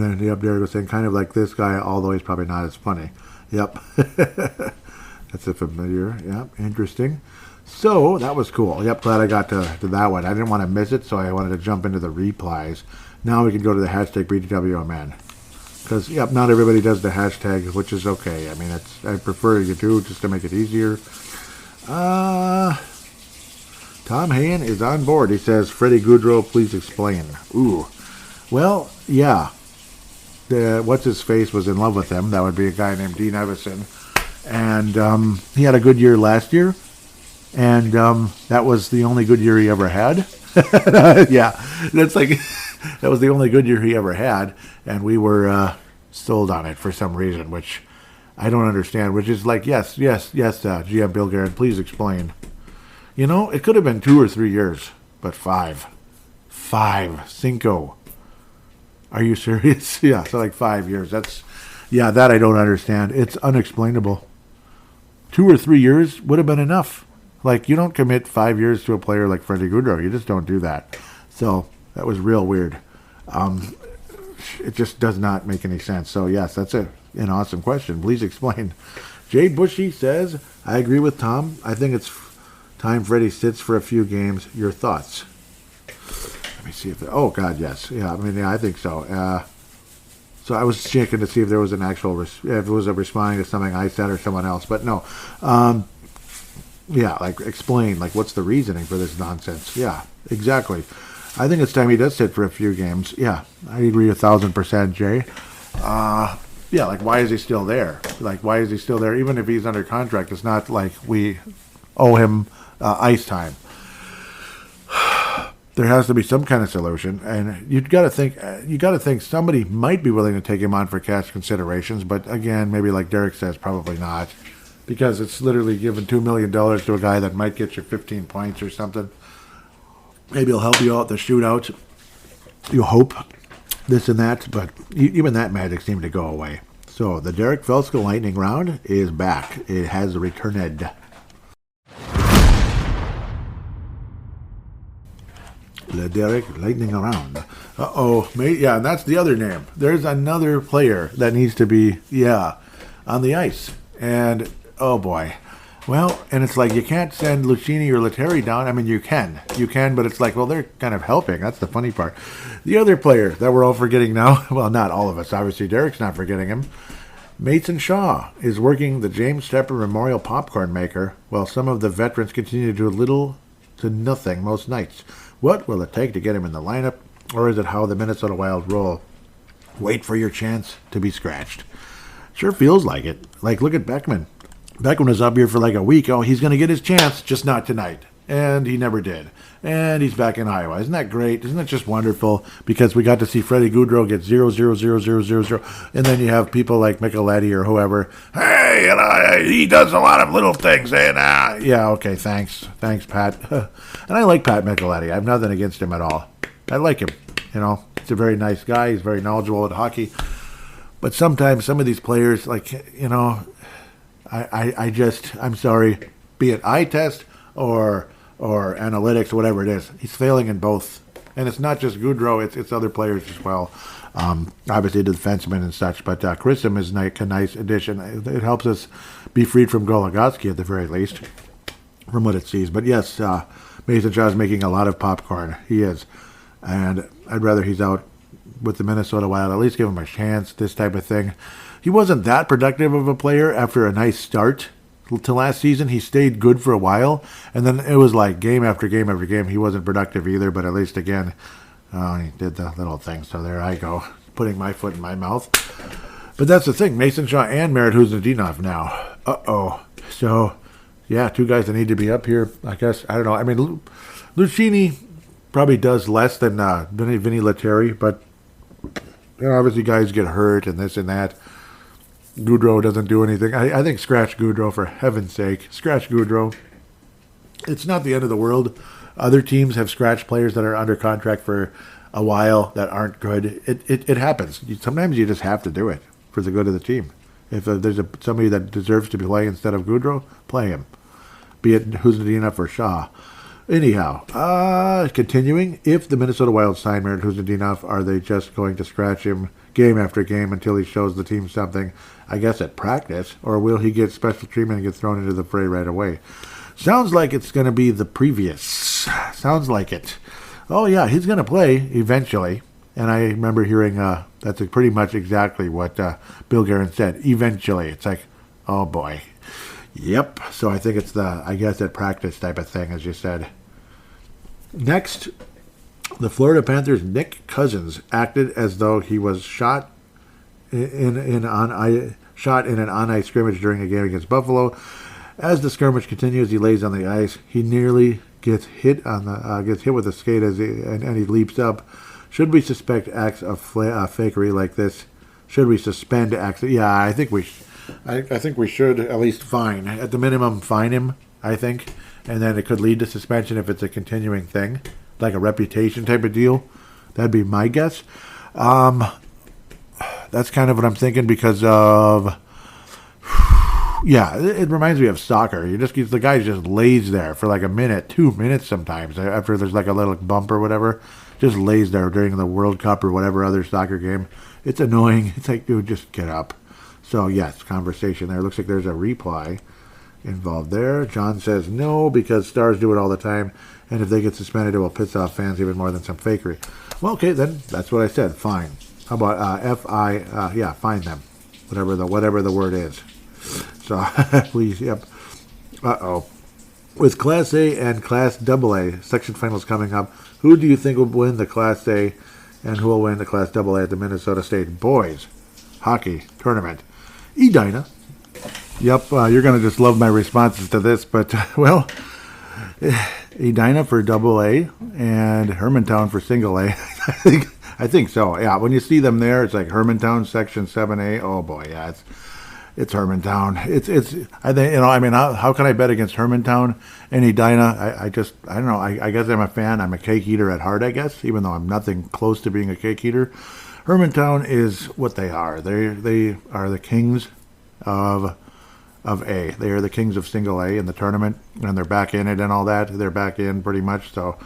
then Derek was saying kind of like this guy, although he's probably not as funny. Yep. That's a familiar. Yep, interesting. So, that was cool. Yep, glad I got to that one. I didn't want to miss it, so I wanted to jump into the replies. Now we can go to the hashtag BTWMN. Because, yep, not everybody does the hashtag, which is okay. I mean, I prefer you do just to make it easier. Tom Hayen is on board. He says, Freddie Gaudreau, please explain. Ooh. Well, yeah. What's-his-face was in love with him. That would be a guy named Dean Evison. And he had a good year last year. And that was the only good year he ever had. Yeah, that's like that was the only good year he ever had, and we were sold on it for some reason, which I don't understand. Which is like, yes, GM Bill Guerin, please explain. It could have been 2 or 3 years, but 5, cinco. Are you serious? Yeah, so like 5 years. That I don't understand. It's unexplainable. 2 or 3 years would have been enough. Like, you don't commit 5 years to a player like Freddie Gaudreau. You just don't do that. So, that was real weird. It just does not make any sense. So, yes, that's an awesome question. Please explain. Jay Bushy says, I agree with Tom. I think it's time Freddie sits for a few games. Your thoughts? Let me see if... Oh, God, yes. Yeah, I think so. So, I was checking to see if there was an actual... if it was a responding to something I said or someone else. But, no. Yeah, like, explain, like, what's the reasoning for this nonsense? Yeah, exactly. I think it's time he does sit for a few games. Yeah, I agree 1,000%, Jay. Yeah, like, why is he still there? Like, why is he still there? Even if he's under contract, it's not like we owe him ice time. There has to be some kind of solution, and you got to think somebody might be willing to take him on for cash considerations, but again, maybe like Derek says, probably not. because it's literally giving $2 million to a guy that might get you 15 points or something. Maybe he'll help you out the shootout. You hope this and that, but even that magic seemed to go away. So the Derek Felska Lightning Round is back. It has returned. The Derek Lightning Round. Yeah, and that's the other name. There's another player that needs to be, on the ice. And, oh boy. Well, and it's like you can't send Lucchini or Lettieri down. I mean, you can, but it's like, well, they're kind of helping. That's the funny part. The other player that we're all forgetting now, well, not all of us. Obviously, Derek's not forgetting him. Mason Shaw is working the James Stepper Memorial Popcorn Maker, while some of the veterans continue to do little to nothing most nights. What will it take to get him in the lineup, or is it how the Minnesota Wild roll? Wait for your chance to be scratched. Sure feels like it. Like, look at Beckman. Beckman was up here for like a week. Oh, he's going to get his chance, just not tonight. And he never did. And he's back in Iowa. Isn't that great? Isn't that just wonderful? Because we got to see Freddie Gaudreau get 0-0-0-0-0-0. And then you have people like Micheletti or whoever. Hey, he does a lot of little things. And, yeah, okay, thanks. Thanks, Pat. And I like Pat Micheletti. I have nothing against him at all. I like him. He's a very nice guy. He's very knowledgeable at hockey. But sometimes some of these players, I'm sorry, be it eye test or analytics, whatever it is, he's failing in both. And it's not just Gaudreau, it's other players as well. Obviously the defensemen and such, but Grissom is a nice addition. It helps us be freed from Goligotsky at the very least, from what it sees. But yes, Mason Shaw is making a lot of popcorn. He is. And I'd rather he's out with the Minnesota Wild, at least give him a chance, this type of thing. He wasn't that productive of a player after a nice start to last season. He stayed good for a while, and then it was like game after game after game. He wasn't productive either, but at least again, he did the little thing. So there I go, putting my foot in my mouth. But that's the thing, Mason Shaw and Marat Khusnatdinov now. So, yeah, two guys that need to be up here, I guess. I don't know. I mean, Lucchini probably does less than Vinny Lettieri, but obviously guys get hurt and this and that. Gaudreau doesn't do anything. I think scratch Gaudreau, for heaven's sake. Scratch Gaudreau. It's not the end of the world. Other teams have scratched players that are under contract for a while that aren't good. It happens. Sometimes you just have to do it for the good of the team. If there's somebody that deserves to play instead of Gaudreau, play him. Be it Khusnatdinov or Shaw. Anyhow, continuing, if the Minnesota Wild sign Marat Khusnatdinov, are they just going to scratch him game after game until he shows the team something, I guess at practice, or will he get special treatment and get thrown into the fray right away? Sounds like it's going to be the previous. Sounds like it. Oh yeah, he's going to play eventually. And I remember hearing that's pretty much exactly what Bill Guerin said. Eventually. It's like, oh boy. Yep. So I think it's I guess at practice type of thing, as you said. Next, the Florida Panthers' Nick Cousins acted as though he was shot in an on-ice scrimmage during a game against Buffalo. As the skirmish continues, he lays on the ice. He nearly gets hit with a skate and he leaps up. Should we suspect acts of fakery like this? Should we suspend acts? Yeah, I think we should at least fine. At the minimum, fine him, I think. And then it could lead to suspension if it's a continuing thing, like a reputation type of deal. That'd be my guess. That's kind of what I'm thinking because of... Yeah, it reminds me of soccer. The guy just lays there for like a minute, 2 minutes sometimes, after there's like a little bump or whatever. Just lays there during the World Cup or whatever other soccer game. It's annoying. It's like, dude, just get up. So, yes, conversation there. Looks like there's a reply involved there. John says no, because stars do it all the time, and if they get suspended, it will piss off fans even more than some fakery. Well, okay, then that's what I said. Fine. How about fine them. Whatever the word is. So, please, yep. With Class A and Class AA section finals coming up, who do you think will win the Class A and who will win the Class AA at the Minnesota State Boys Hockey Tournament? Edina. Yep, you're going to just love my responses to this, but, well, Edina for AA and Hermantown for single A. I think so. Yeah, when you see them there, it's like Hermantown Section 7A. Oh, boy, yeah, It's Hermantown. I think, I mean, how can I bet against Hermantown and Edina? I don't know. I guess I'm a fan. I'm a cake eater at heart, I guess, even though I'm nothing close to being a cake eater. Hermantown is what they are. They are the kings of A. They are the kings of single A in the tournament, and they're back in it and all that. They're back in pretty much. So,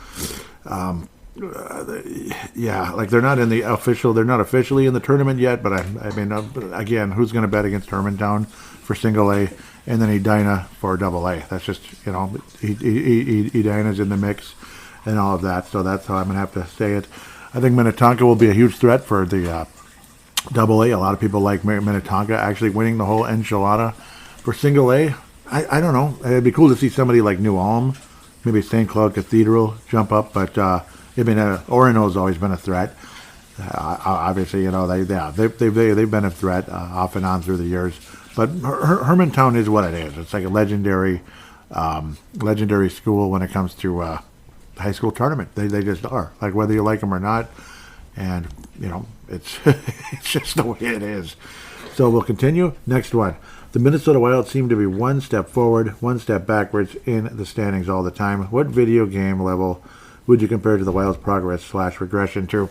yeah, like they're not officially in the tournament yet. But I mean, again, who's going to bet against Hermantown for single A, and then Edina for double A? That's just Edina's in the mix and all of that. So that's how I'm going to have to say it. I think Minnetonka will be a huge threat for the double A. A lot of people like Minnetonka actually winning the whole enchilada. For single A, I don't know. It'd be cool to see somebody like New Ulm, maybe St. Cloud Cathedral jump up. But Orono's always been a threat. Obviously, they've been a threat off and on through the years. But Hermantown is what it is. It's like a legendary school when it comes to high school tournament. They just are, like, whether you like them or not, and it's it's just the way it is. So we'll continue. Next one. The Minnesota Wild seem to be one step forward, one step backwards in the standings all the time. What video game level would you compare to the Wild's progress / regression to?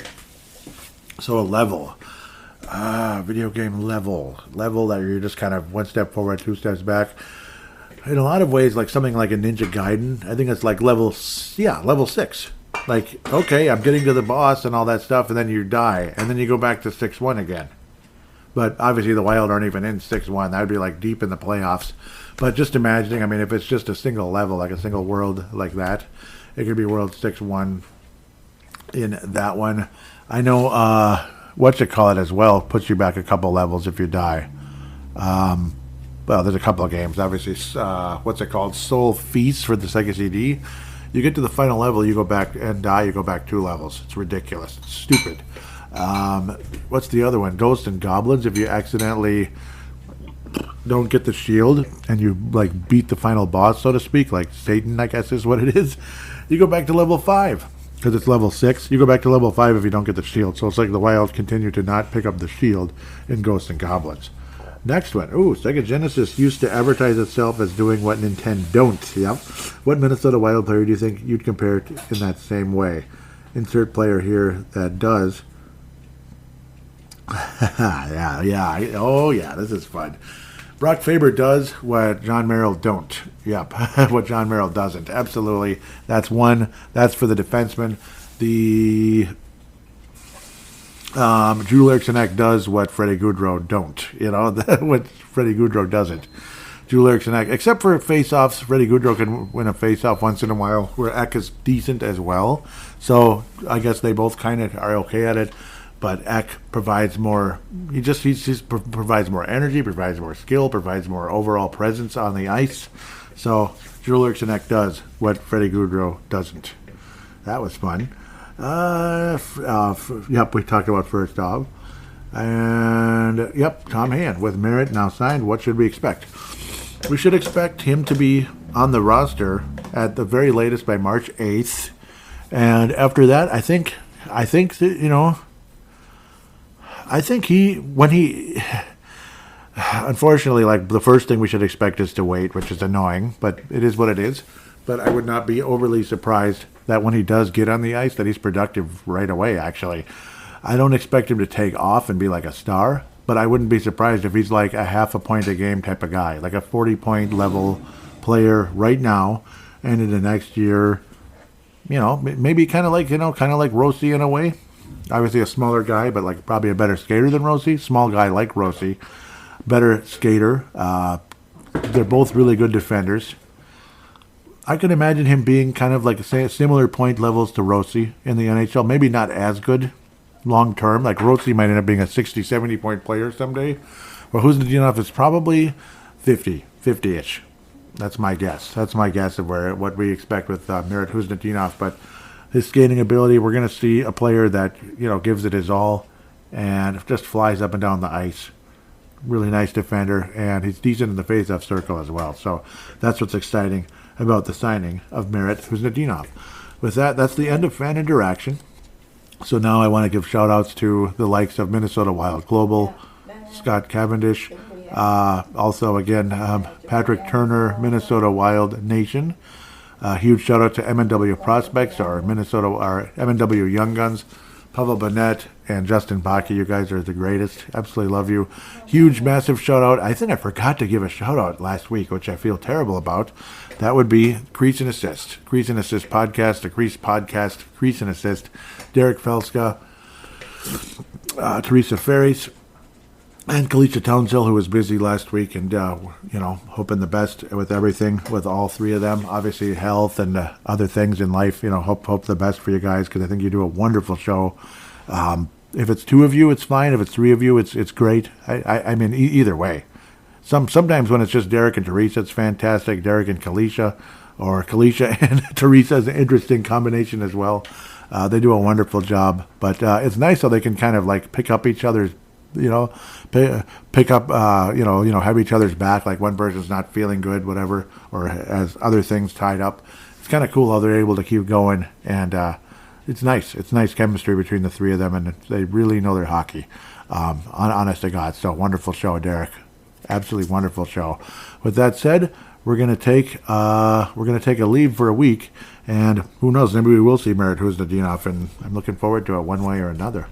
So a level. Video game level that you're just kind of one step forward, two steps back. In a lot of ways, like something like a Ninja Gaiden, I think it's like level 6. Like, okay, I'm getting to the boss and all that stuff, and then you die, and then you go back to 6-1 again. But obviously the Wild aren't even in 6-1. That would be like deep in the playoffs. But just imagining, I mean, if it's just a single level, like a single world like that, it could be World 6-1 in that one. I know, whatchamacallit as well puts you back a couple levels if you die. Well, there's a couple of games. Obviously, Soul Feast for the Sega CD. You get to the final level, you go back and die, you go back 2 levels. It's ridiculous. It's stupid. What's the other one? Ghosts and Goblins. If you accidentally don't get the shield and you like beat the final boss, so to speak, like Satan, I guess is what it is, you go back to level 5 because it's level 6. You go back to level 5 if you don't get the shield. So it's like the Wild continue to not pick up the shield in Ghosts and Goblins. Next one. Ooh, Sega Genesis used to advertise itself as doing what Nintendo don't. Yep. What Minnesota Wild player do you think you'd compare it in that same way? Insert player here that does. Yeah. Oh, yeah, this is fun. Brock Faber does what John Merrill don't. Yep, what John Merrill doesn't. Absolutely. That's one. That's for the defenseman. The Drew Larsenek does what Freddie Goudreau don't. What Freddie Goudreau doesn't. Drew Larsenek, except for face-offs, Freddie Goudreau can win a face-off once in a while, where Eck is decent as well. So I guess they both kind of are okay at it. But Eck provides more. He provides more energy, provides more skill, provides more overall presence on the ice. So Drew Larsenek does what Freddie Goudreau doesn't. That was fun. Yep, we talked about first off. And, yep, Tom Hand with Marat now signed. What should we expect? We should expect him to be on the roster at the very latest by March 8th. And after that, I think that, unfortunately, like, the first thing we should expect is to wait, which is annoying, but it is what it is. But I would not be overly surprised that when he does get on the ice, that he's productive right away, actually. I don't expect him to take off and be like a star, but I wouldn't be surprised if he's like a half a point a game type of guy, like a 40-point level player right now, and in the next year, maybe kind of like Rossi in a way. Obviously a smaller guy, but like probably a better skater than Rossi. Small guy like Rossi, better skater. They're both really good defenders. I can imagine him being kind of like similar point levels to Rossi in the NHL. Maybe not as good long term. Like Rossi might end up being a 60, 70 point player someday. Well, Khusnatdinov is probably 50-ish. That's my guess. That's my guess of what we expect with Marat Khusnatdinov. But his skating ability, we're going to see a player that gives it his all and just flies up and down the ice. Really nice defender, and he's decent in the face-off circle as well. So that's what's exciting about the signing of Marat Khusnatdinov. With that, that's the end of fan interaction. So now I want to give shout-outs to the likes of Minnesota Wild Global, Scott Cavendish, Also, again, Patrick Turner, Minnesota Wild Nation. Huge shout out to MNW Prospects, our MNW Young Guns, Pavel Burnett and Justin Bakke. You guys are the greatest. Absolutely love you. Huge, massive shout out. I think I forgot to give a shout out last week, which I feel terrible about. That would be Crease and Assist. Crease and Assist podcast, the Crease podcast, Crease and Assist. Derek Felska, Teresa Ferris, and Kalisha Townsville, who was busy last week, and hoping the best with everything with all three of them. Obviously, health and other things in life. Hope the best for you guys, because I think you do a wonderful show. If it's two of you, it's fine. If it's three of you, it's great. I mean, either way. Sometimes when it's just Derek and Teresa, it's fantastic. Derek and Kalisha, or Kalisha and Teresa is an interesting combination as well. They do a wonderful job, but it's nice how they can kind of like pick up each other's, pick up, have each other's back. Like one person's not feeling good, whatever, or has other things tied up. It's kind of cool how they're able to keep going, and it's nice. It's nice chemistry between the three of them, and they really know their hockey. Honest to God, so wonderful show, Derek. Absolutely wonderful show. With that said, we're gonna take a leave for a week, and who knows? Maybe we will see Marat Khusnatdinov, and I'm looking forward to it one way or another.